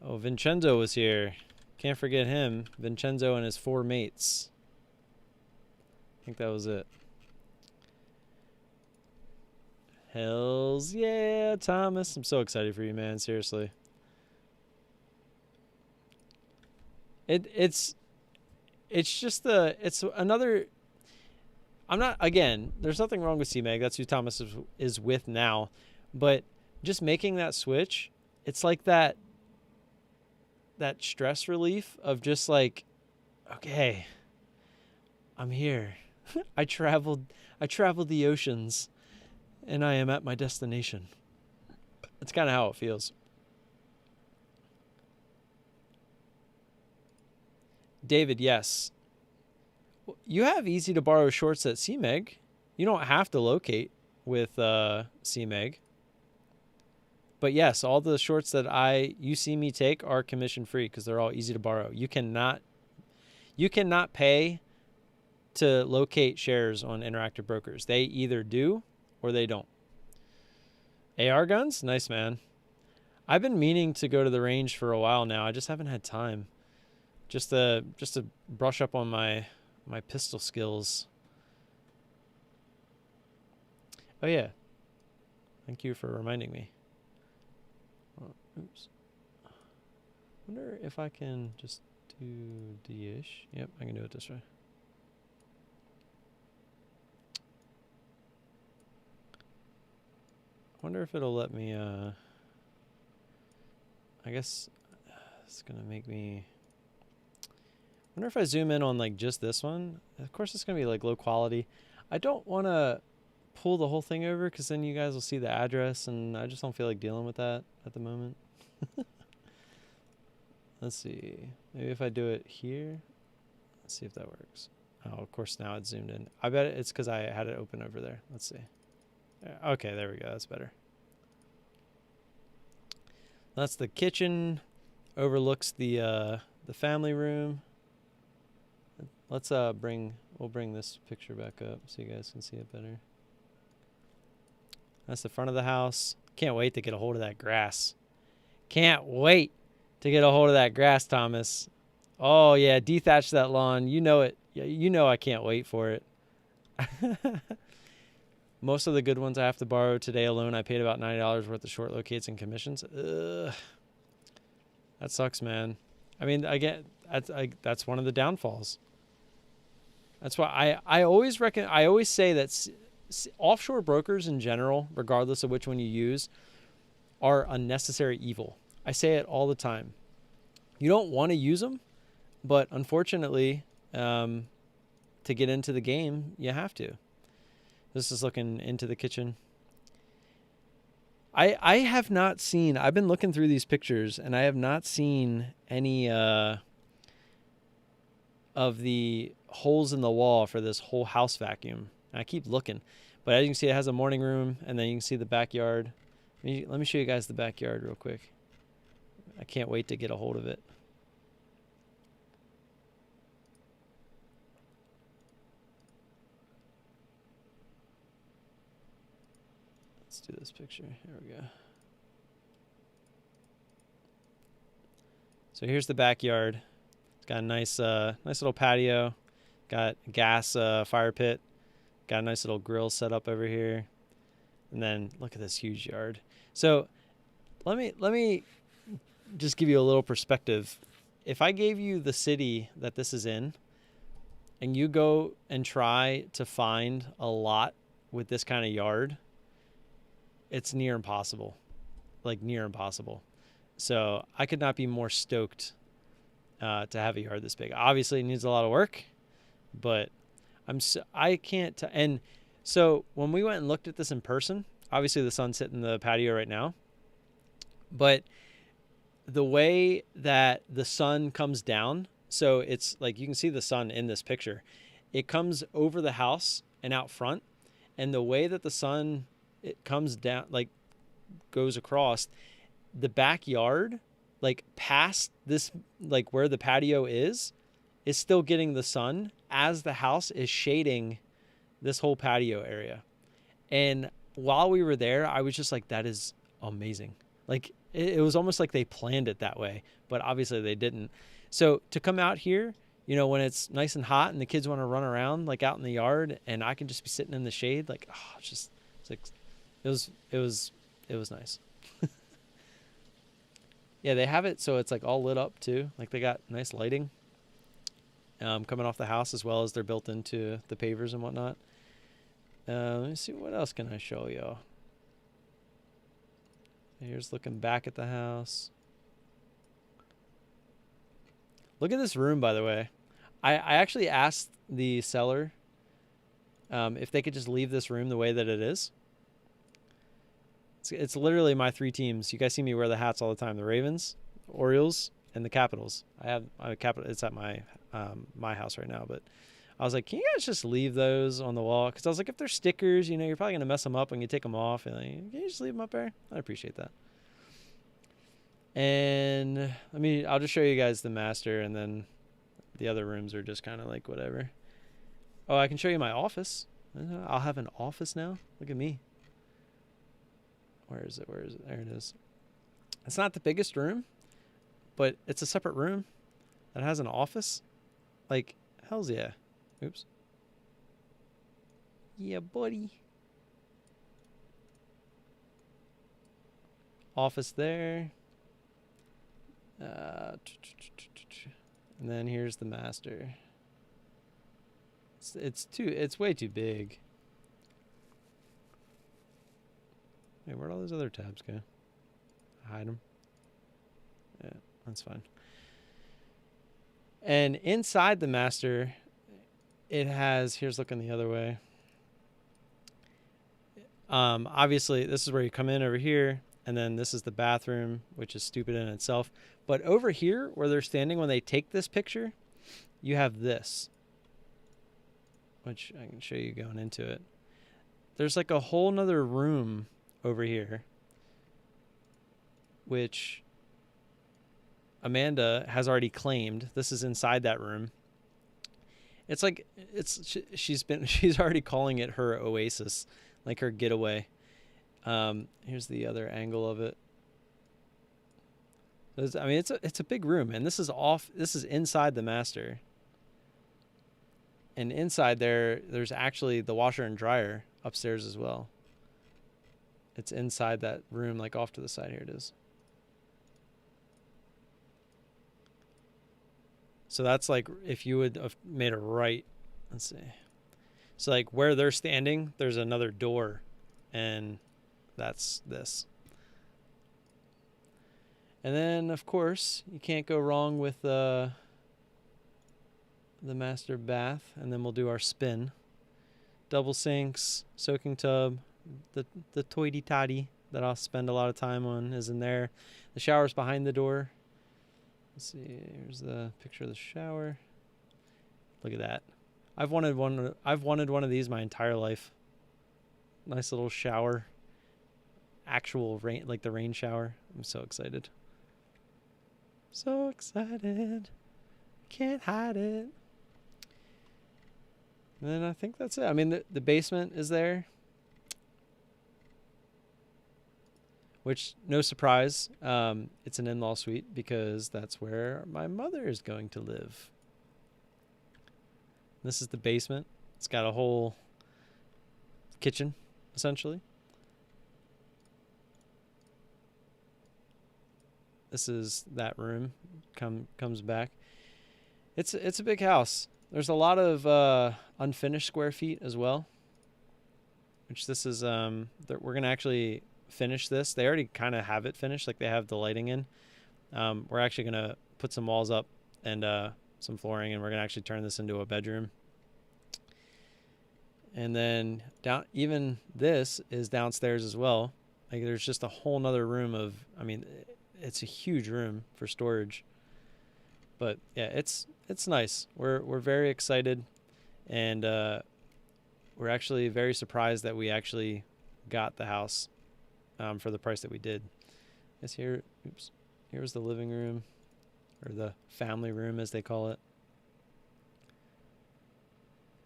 Speaker 1: Oh, Vincenzo was here. Can't forget him. Vincenzo and his 4 mates. I think that was it. Hells yeah, Thomas. I'm so excited for you, man. Seriously. It's just it's another. I'm not, again, there's nothing wrong with CMEG. That's who Thomas is with now. But just making that switch, it's like that stress relief of just like, okay, I'm here. I traveled the oceans and I am at my destination. It's kind of how it feels. David, yes. You have easy to borrow shorts at CMEG. You don't have to locate with CMEG. But yes, all the shorts that you see me take are commission free because they're all easy to borrow. You cannot pay to locate shares on Interactive Brokers. They either do or they don't. AR guns? Nice, man. I've been meaning to go to the range for a while now. I just haven't had time. Just to brush up on my pistol skills. Oh yeah. Thank you for reminding me. Oh, oops. Wonder if I can just do D-ish. Yep, I can do it this way. Wonder if it'll let me, I guess it's gonna make me, wonder if I zoom in on like just this one. Of course it's gonna be like low quality. I don't want to pull the whole thing over because then you guys will see the address and I just don't feel like dealing with that at the moment. Let's see, maybe if I do it here, let's see if that works. Oh, of course now it's zoomed in. I bet it's because I had it open over there. Let's see. Okay, there we go. That's better. That's the kitchen. Overlooks the family room. Let's we'll bring this picture back up so you guys can see it better. That's the front of the house. Can't wait to get a hold of that grass. Can't wait to get a hold of that grass, Thomas. Oh yeah, dethatch that lawn. You know it. Yeah, you know I can't wait for it. Most of the good ones I have to borrow. Today alone, I paid about $90 worth of short locates and commissions. Ugh. That sucks, man. I mean, again, that's one of the downfalls. That's why I always say that offshore brokers in general, regardless of which one you use, are a necessary evil. I say it all the time. You don't want to use them, but unfortunately, to get into the game, you have to. This is looking into the kitchen. I have not seen, I've been looking through these pictures and I have not seen any of the holes in the wall for this whole house vacuum. And I keep looking, but as you can see, it has a morning room and then you can see the backyard. Let me show you guys the backyard real quick. I can't wait to get a hold of it. Let's do this picture. Here we go. So here's the backyard. It's got a nice little patio. Got a gas fire pit. Got a nice little grill set up over here. And then look at this huge yard. So let me just give you a little perspective. If I gave you the city that this is in, and you go and try to find a lot with this kind of yard, it's near impossible. Like near impossible. So I could not be more stoked to have a yard this big. Obviously it needs a lot of work, but I can't. And so when we went and looked at this in person, obviously the sun's hitting the patio right now, but the way that the sun comes down, so it's like you can see the sun in this picture. It comes over the house and out front, and the way that the sun it comes down, like goes across the backyard, like past this, like where the patio is still getting the sun as the house is shading this whole patio area. And while we were there, I was just like, that is amazing. Like it was almost like they planned it that way, but obviously they didn't. So to come out here, you know, when it's nice and hot and the kids want to run around like out in the yard and I can just be sitting in the shade, like, oh, it's like, it was nice. Yeah, they have it so it's like all lit up too. Like they got nice lighting coming off the house as well as they're built into the pavers and whatnot. Let me see, what else can I show you? Here's looking back at the house. Look at this room, by the way. I actually asked the seller if they could just leave this room the way that it is. It's literally my three teams. You guys see me wear the hats all the time. The Ravens, Orioles, and the Capitals. I have a Capital. It's at my house right now. But I was like, can you guys just leave those on the wall? Because I was like, if they're stickers, you know, you're probably going to mess them up when you take them off. And like, can you just leave them up there? I appreciate that. And I'll just show you guys the master. And then the other rooms are just kind of like whatever. Oh, I can show you my office. I'll have an office now. Look at me. Where is it? There it is. It's not the biggest room, but it's a separate room that has an office. Like, hell's yeah. Oops. Yeah, buddy. Office there. And then here's the master. It's way too big. Hey, where'd all those other tabs go? Hide them. Yeah, that's fine. And inside the master, it has, here's looking the other way. Obviously, this is where you come in over here, and then this is the bathroom, which is stupid in itself. But over here, where they're standing when they take this picture, you have this, which I can show you going into it. There's like a whole nother room over here, which Amanda has already claimed. This is inside that room. It's like she's already calling it her oasis, like her getaway. Here's the other angle of it. It's a big room, and this is inside the master. And inside there's actually the washer and dryer upstairs as well. It's inside that room, like off to the side. Here it is. So that's like if you would have made a right. Let's see. So like where they're standing, there's another door, and that's this. And then, of course, you can't go wrong with the master bath. And then we'll do our spin. Double sinks, soaking tub. The toity-toddy that I'll spend a lot of time on is in there. The shower's behind the door. Let's see. Here's the picture of the shower. Look at that. I've wanted one of these my entire life. Nice little shower. actual rain, like the rain shower. I'm so excited. So excited. Can't hide it. And then I think that's it. I mean, the basement is there, which, no surprise, it's an in-law suite because that's where my mother is going to live. This is the basement. It's got a whole kitchen, essentially. This is that room. Comes back. It's a big house. There's a lot of unfinished square feet as well, which this is we're gonna actually finish this. They already kind of have it finished, like they have the lighting in. We're actually gonna put some walls up and some flooring, and we're gonna actually turn this into a bedroom. And then down, even this is downstairs as well. Like there's just a whole nother room of, I mean, it's a huge room for storage. But yeah, it's nice. We're very excited, and we're actually very surprised that we actually got the house for the price that we did. I guess here's the living room, or the family room as they call it.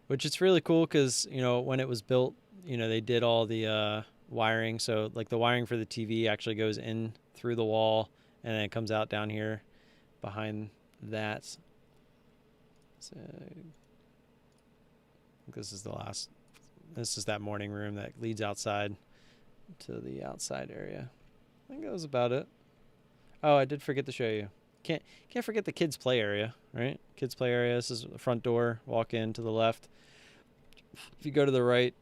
Speaker 1: Which it's really cool because, you know, when it was built, you know, they did all the wiring. So like the wiring for the TV actually goes in through the wall and then it comes out down here behind that. So this is this is that morning room that leads outside to the outside area. I think that was about it. Oh, I did forget to show you. Can't forget the kids play area, right? Kids play area. This is the front door. Walk in to the left. If you go to the right,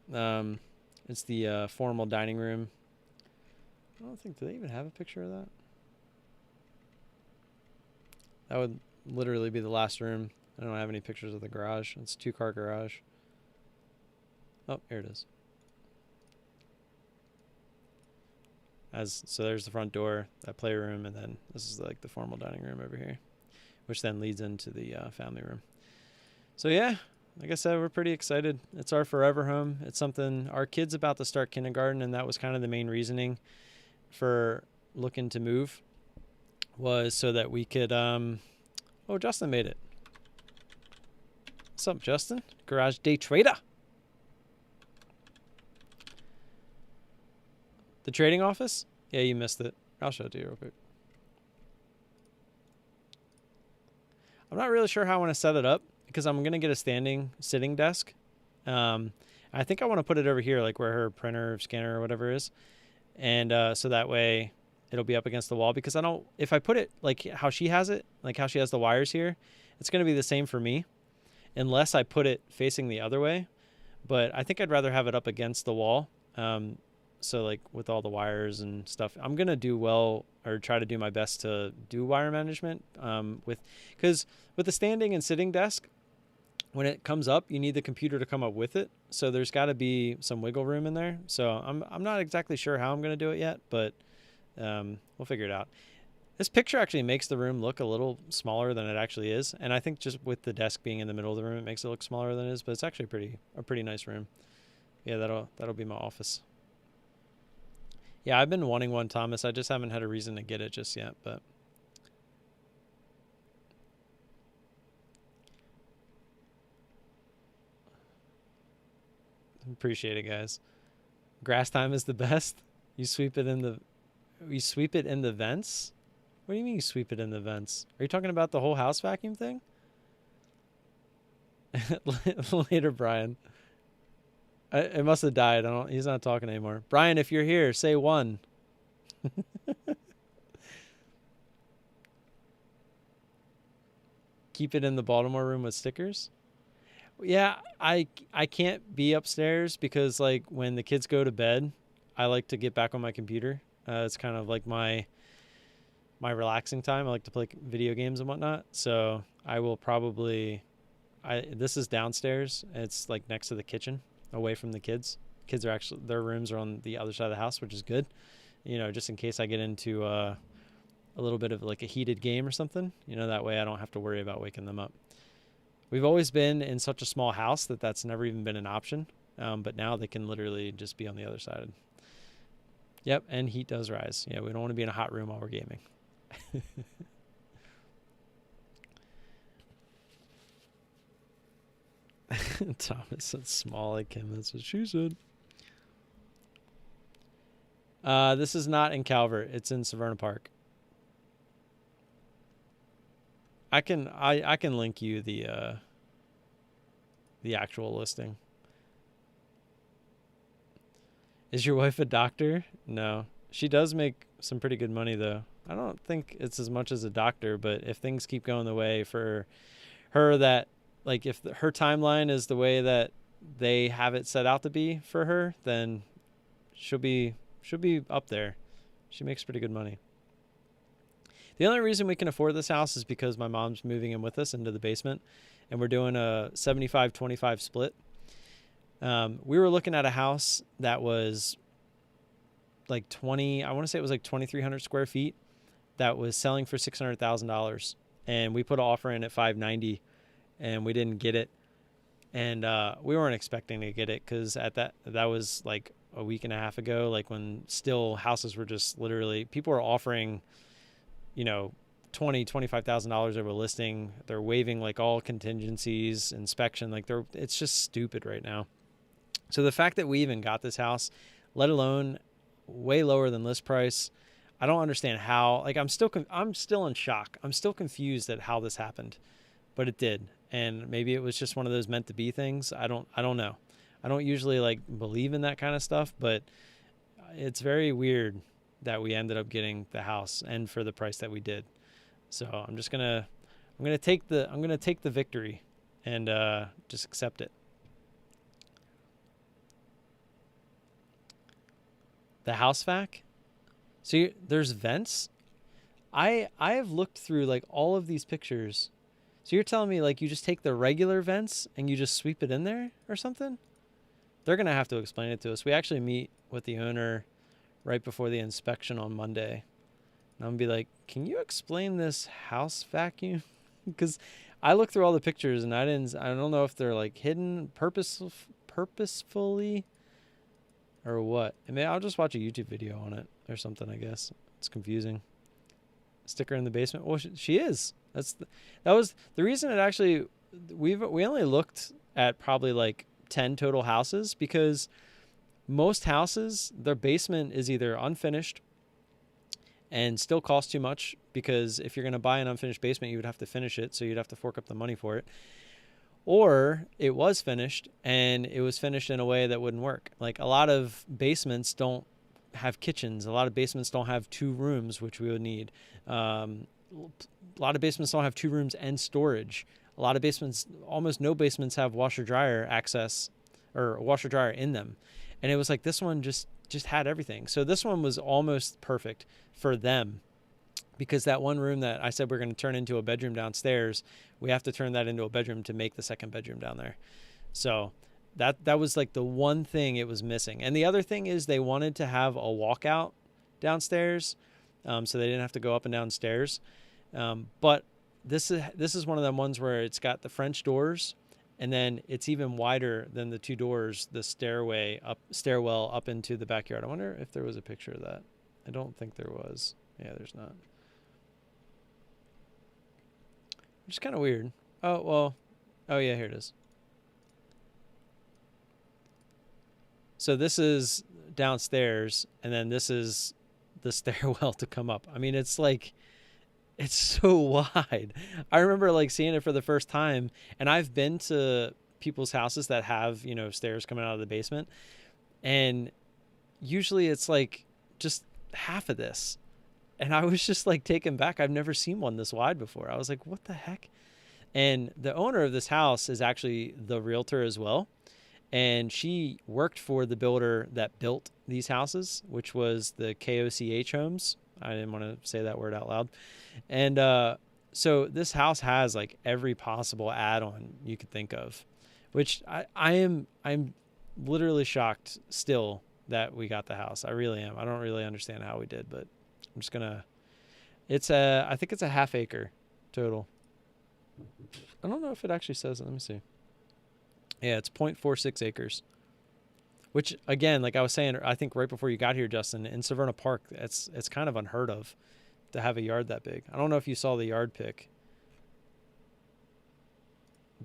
Speaker 1: it's the formal dining room. I don't think, do they even have a picture of that? That would literally be the last room. I don't have any pictures of the garage. It's a 2-car garage. Oh, here it is. So there's the front door, that playroom, and then this is like the formal dining room over here, which then leads into the family room. So yeah, like I said, we're pretty excited. It's our forever home. It's something, our kid's about to start kindergarten, and that was kind of the main reasoning for looking to move, was so that we could, oh, Justin made it. What's up, Justin? Garage Day Trader. The trading office? Yeah, you missed it. I'll show it to you real quick. I'm not really sure how I want to set it up because I'm going to get a sitting desk. I think I want to put it over here, like where her printer, scanner, or whatever is. And so that way it'll be up against the wall, because if I put it like how she has it, like how she has the wires here, it's going to be the same for me unless I put it facing the other way. But I think I'd rather have it up against the wall. So like with all the wires and stuff, I'm going to do well, or try to do my best to do wire management because with the standing and sitting desk, when it comes up, you need the computer to come up with it. So there's got to be some wiggle room in there. So I'm not exactly sure how I'm going to do it yet, but we'll figure it out. This picture actually makes the room look a little smaller than it actually is. And I think just with the desk being in the middle of the room, it makes it look smaller than it is, but it's actually a pretty nice room. Yeah, that'll be my office. Yeah, I've been wanting one, Thomas. I just haven't had a reason to get it just yet, but appreciate it, guys. Grass time is the best. You sweep it in the vents? What do you mean you sweep it in the vents? Are you talking about the whole house vacuum thing? Later, Brian. It must have died. He's not talking anymore. Brian, if you're here, say one. Keep it in the Baltimore room with stickers. Yeah, I can't be upstairs because like when the kids go to bed, I like to get back on my computer. It's kind of like my relaxing time. I like to play video games and whatnot. So I will probably, this is downstairs. It's like next to the kitchen, away from the kids. Kids are actually, their rooms are on the other side of the house, which is good. You know, just in case I get into a little bit of like a heated game or something, you know, that way I don't have to worry about waking them up. We've always been in such a small house that's never even been an option. But now they can literally just be on the other side. Yep, and heat does rise. Yeah, we don't want to be in a hot room while we're gaming. Thomas said small like him. That's what she said. This is not in Calvert. It's in Severna Park. I can link you the actual listing. Is your wife a doctor? No. She does make some pretty good money though. I don't think it's as much as a doctor, but if things keep going the way for her that, like, if her timeline is the way that they have it set out to be for her, then she'll be up there. She makes pretty good money. The only reason we can afford this house is because my mom's moving in with us into the basement, and we're doing a 75-25 split. We were looking at a house that was like I want to say it was like 2,300 square feet that was selling for $600,000. And we put an offer in at $590 and we didn't get it. And we weren't expecting to get it because that was like a week and a half ago, like when still houses were just literally, people were offering, $20,000-$25,000 over listing. They're waiving like all contingencies, inspection, like it's just stupid right now. So the fact that we even got this house, let alone way lower than list price, I don't understand how. Like I'm still in shock. I'm still confused at how this happened, but it did. And maybe it was just one of those meant to be things. I don't know. I don't usually like believe in that kind of stuff, but it's very weird that we ended up getting the house and for the price that we did. So I'm gonna take the victory and just accept it. The house vac. So there's vents. I have looked through like all of these pictures. So you're telling me like you just take the regular vents and you just sweep it in there or something? They're going to have to explain it to us. We actually meet with the owner right before the inspection on Monday. And I'm going to be like, can you explain this house vacuum? Because I looked through all the pictures and I don't know if they're like hidden purposefully or what. I mean, I'll just watch a YouTube video on it or something, I guess. It's confusing. Sticker in the basement. Well, she is. That was the reason it actually, we only looked at probably like 10 total houses because most houses, their basement is either unfinished and still costs too much, because if you're going to buy an unfinished basement, you would have to finish it. So you'd have to fork up the money for it. Or it was finished and it was finished in a way that wouldn't work. Like a lot of basements don't have kitchens. A lot of basements don't have 2 rooms, which we would need. A lot of basements don't have 2 rooms and storage. A lot of basements, almost no basements have washer dryer access or washer dryer in them. And it was like this one just had everything. So this one was almost perfect for them, because that one room that I said we're going to turn into a bedroom downstairs, we have to turn that into a bedroom to make the second bedroom down there. So that was like the one thing it was missing. And the other thing is they wanted to have a walkout downstairs, so they didn't have to go up and down stairs. But this is one of them ones where it's got the French doors, and then it's even wider than the 2 doors, the stairwell up into the backyard. I wonder if there was a picture of that. I don't think there was. Yeah, there's not. Which is kind of weird. Oh, well. Oh, yeah, here it is. So this is downstairs, and then this is the stairwell to come up. I mean, it's like, it's so wide. I remember like seeing it for the first time, and I've been to people's houses that have, stairs coming out of the basement, and usually it's like just half of this. And I was just like taken back. I've never seen one this wide before. I was like, what the heck? And the owner of this house is actually the realtor as well. And she worked for the builder that built these houses, which was the KOCH Homes. I didn't want to say that word out loud. And so this house has like every possible add-on you could think of, which I'm literally shocked still that we got the house. I really am. I don't really understand how we did, but I'm just gonna. I think it's a half acre total. I don't know if it actually says it. Let me see. Yeah, it's 0.46 acres. Which again, like I was saying, I think right before you got here, Justin, in Severna Park, it's kind of unheard of to have a yard that big. I don't know if you saw the yard pic,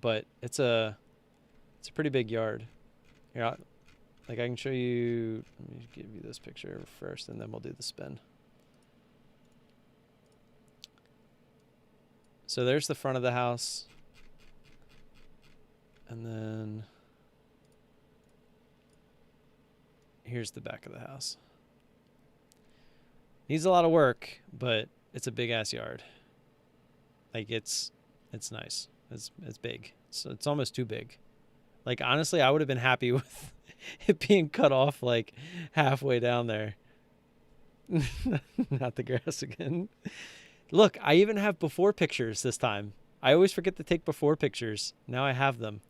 Speaker 1: but it's a pretty big yard. Here, like I can show you. Let me give you this picture first, and then we'll do the spin. So there's the front of the house, and then here's the back of the house. Needs a lot of work, but it's a big ass yard. Like it's nice. It's big. So it's almost too big. Like honestly, I would have been happy with it being cut off like halfway down there. Not the grass again. Look, I even have before pictures this time. I always forget to take before pictures. Now I have them.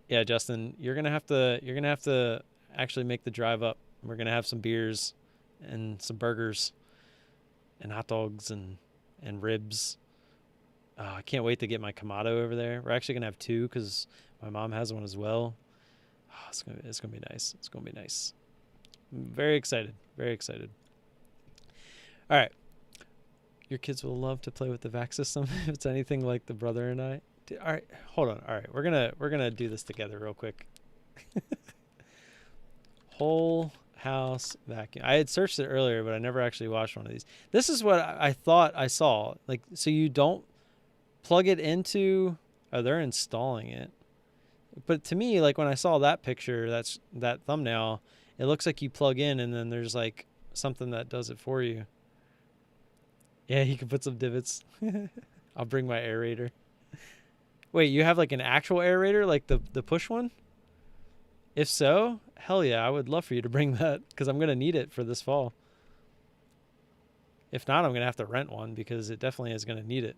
Speaker 1: Yeah, Justin, you're gonna have to actually make the drive up. We're gonna have some beers and some burgers and hot dogs and ribs. I can't wait to get my Kamado over there. We're actually gonna have two because my mom has one as well. Oh, it's gonna be nice. It's gonna be nice. I'm very excited. Very excited. All right. Your kids will love to play with the vac system if it's anything like the brother and I. All right, hold on. All right, we're gonna do this together real quick. Whole house vacuum. I had searched it earlier, but I never actually watched one of these. This is what I thought I saw. Like, so you don't plug it into. Oh, they're installing it. But to me, like when I saw that picture, that thumbnail, it looks like you plug in and then there's like something that does it for you. Yeah, you can put some divots. I'll bring my aerator. Wait, you have like an actual aerator, like the push one? If so, hell yeah, I would love for you to bring that because I'm going to need it for this fall. If not, I'm going to have to rent one because it definitely is going to need it.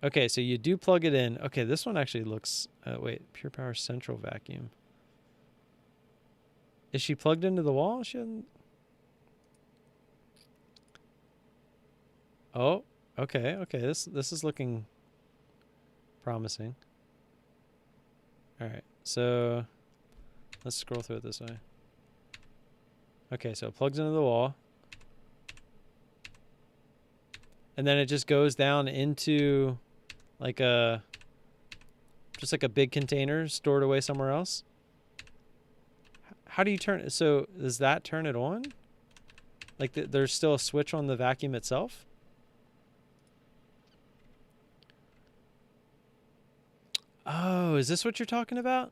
Speaker 1: Okay, so you do plug it in. Okay, this one actually looks... wait, Pure Power Central Vacuum. Is she plugged into the wall? She hasn't... Oh, okay, okay. This is looking promising. All right, so let's scroll through it this way. Okay, so it plugs into the wall. And then it just goes down into like just like a big container stored away somewhere else. How do you turn it? So does that turn it on? Like there's still a switch on the vacuum itself? Oh, is this what you're talking about?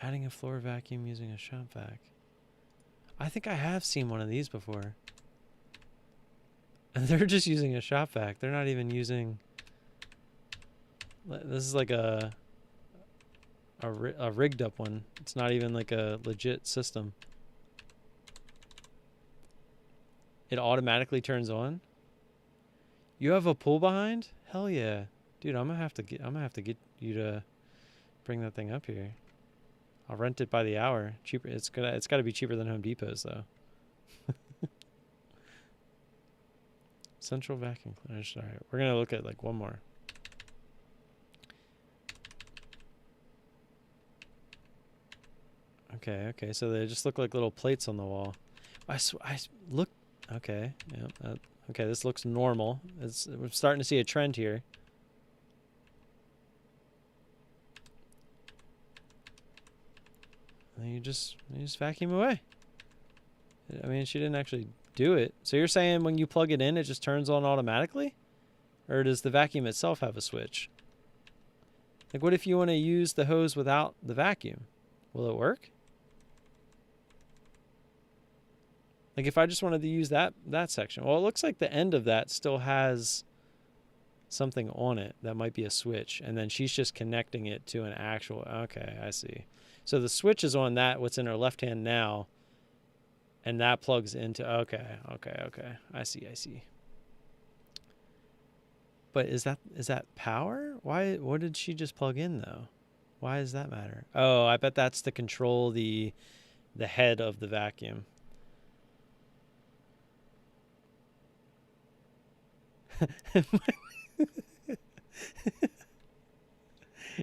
Speaker 1: Adding a floor vacuum using a shop vac. I think I have seen one of these before. And they're just using a shop vac. They're not even using... This is like a rigged up one. It's not even like a legit system. It automatically turns on. You have a pull behind? Hell yeah, dude! I'm gonna have to get you to bring that thing up here. I'll rent it by the hour. Cheaper. It's got to be cheaper than Home Depot's though. Central vacuum cleaners. All right, we're gonna look at like one more. Okay. So they just look like little plates on the wall. I look. Okay. Yeah. Okay, this looks normal. We're starting to see a trend here. And you just vacuum away. I mean, she didn't actually do it. So you're saying when you plug it in, it just turns on automatically? Or does the vacuum itself have a switch? Like, what if you want to use the hose without the vacuum? Will it work? Like if I just wanted to use that section. Well, it looks like the end of that still has something on it that might be a switch. And then she's just connecting it to an actual... Okay, I see. So the switch is on that, what's in her left hand now. And that plugs into... Okay. I see. But is that power? What did she just plug in though? Why does that matter? Oh, I bet that's to control the head of the vacuum.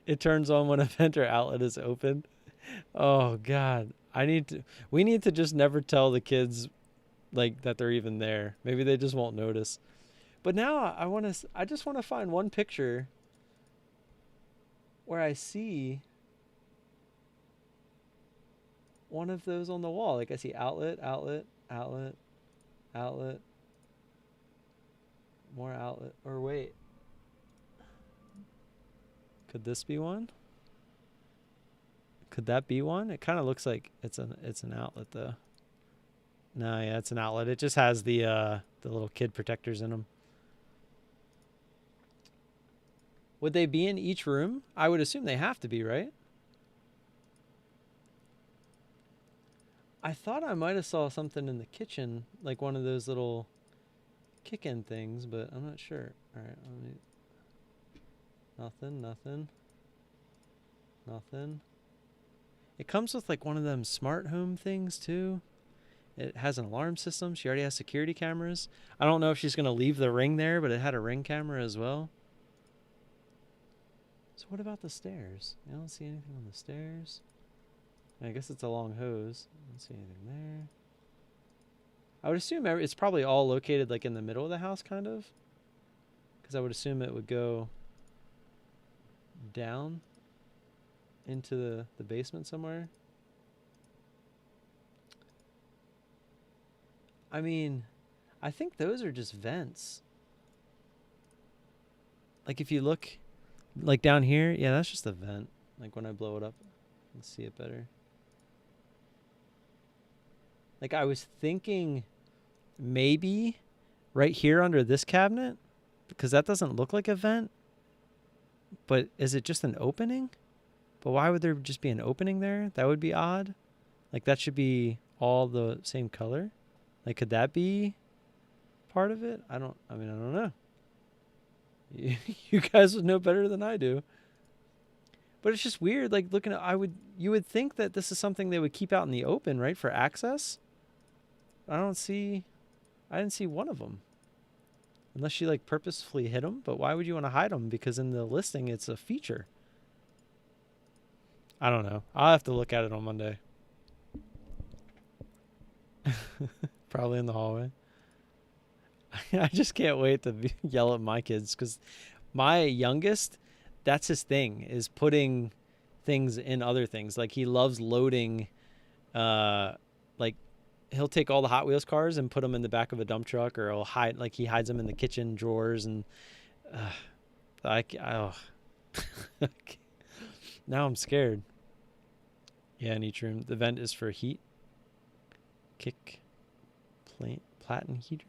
Speaker 1: It turns on when a vent or outlet is open. Oh God. We need to just never tell the kids like that they're even there. Maybe they just won't notice. But now I just want to find one picture where I see one of those on the wall. Like I see outlet, outlet, outlet, outlet, more outlet. Or wait, could this be one? Could that be one? It kind of looks like it's an outlet though. No, yeah, it's an outlet. It just has the little kid protectors in them. Would they be in each room? I would assume they have to be, right? I thought I might have saw something in the kitchen, like one of those little kick-in things, but I'm not sure. All right, let me... Nothing, nothing, nothing. It comes with like one of them smart home things too. It has an alarm system. She already has security cameras. I don't know if she's going to leave the Ring there, but it had a Ring camera as well. So what about the stairs? I don't see anything on the stairs. I guess it's a long hose. I don't see anything there. I would assume it's probably all located like in the middle of the house, kind of. Because I would assume it would go down into the basement somewhere. I mean, I think those are just vents. Like if you look like down here, yeah, that's just a vent. Like when I blow it up, you can see it better. Like I was thinking maybe right here under this cabinet, because that doesn't look like a vent. But is it just an opening? But why would there just be an opening there? That would be odd. Like that should be all the same color. Like could that be part of it? I don't know. You guys would know better than I do. But it's just weird, like looking at you would think that this is something they would keep out in the open, right, for access? I didn't see one of them. Unless she like purposefully hid them, but why would you want to hide them? Because in the listing it's a feature. I don't know. I'll have to look at it on Monday. Probably in the hallway. I just can't wait to yell at my kids because my youngest, that's his thing, is putting things in other things. Like he loves loading, like he'll take all the Hot Wheels cars and put them in the back of a dump truck, or he hides them in the kitchen drawers. And now I'm scared. Yeah, in each room. The vent is for heat. Platen heater.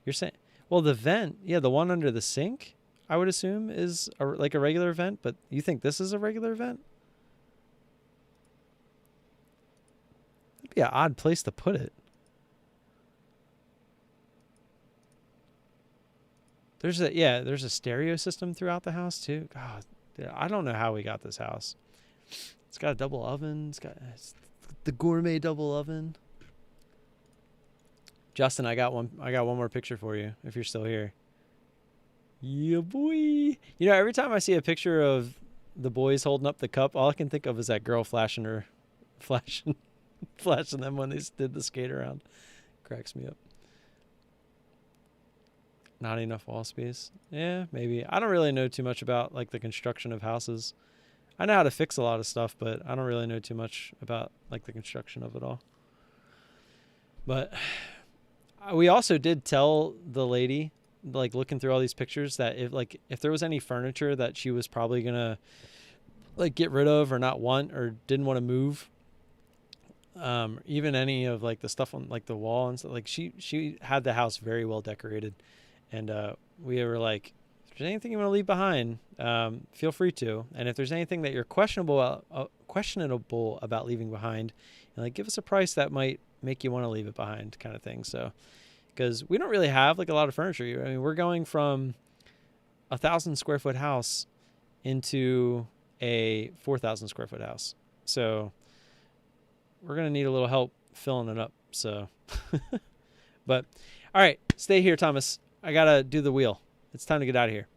Speaker 1: You're saying, well, the vent, yeah, the one under the sink, I would assume is like a regular vent, but you think this is a regular vent? That'd be an odd place to put it. There's a stereo system throughout the house too. God, I don't know how we got this house. It's got a double oven. It's the gourmet double oven. Justin, I got one more picture for you if you're still here. Yeah, boy. You know, every time I see a picture of the boys holding up the cup, all I can think of is that girl flashing them when they did the skate around. Cracks me up. Not enough wall space. Yeah, maybe. I don't really know too much about like the construction of houses. I know how to fix a lot of stuff, but I don't really know too much about like the construction of it all. But we also did tell the lady, like looking through all these pictures, that if there was any furniture that she was probably gonna like get rid of or not want or didn't want to move, even any of like the stuff on like the wall and stuff, like she had the house very well decorated, and we were like, if there's anything you want to leave behind, feel free to, and if there's anything that you're questionable about leaving behind, and like give us a price that might make you want to leave it behind, kind of thing. So because we don't really have like a lot of furniture. I mean, we're going from 1,000 square foot house into a 4,000 square foot house, so we're gonna need a little help filling it up. So but all right, stay here, Thomas. I gotta do the wheel. It's time to get out of here.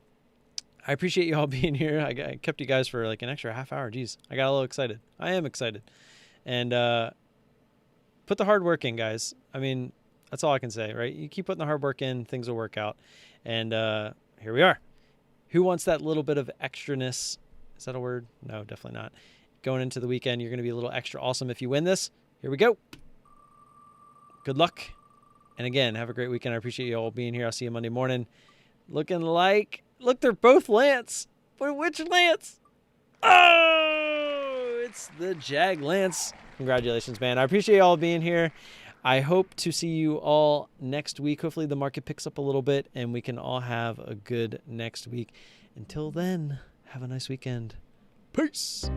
Speaker 1: I appreciate you all being here. I kept you guys for like an extra half hour. Jeez, I got a little excited. I am excited. And put the hard work in, guys. I mean, that's all I can say, right? You keep putting the hard work in, things will work out. And here we are. Who wants that little bit of extraness? Is that a word? No, definitely not. Going into the weekend, you're going to be a little extra awesome if you win this. Here we go. Good luck. And again, have a great weekend. I appreciate you all being here. I'll see you Monday morning. Looking like, look, they're both Lance. But which Lance? Oh, it's the Jag Lance. Congratulations, man. I appreciate you all being here. I hope to see you all next week. Hopefully the market picks up a little bit and we can all have a good next week. Until then, have a nice weekend. Peace.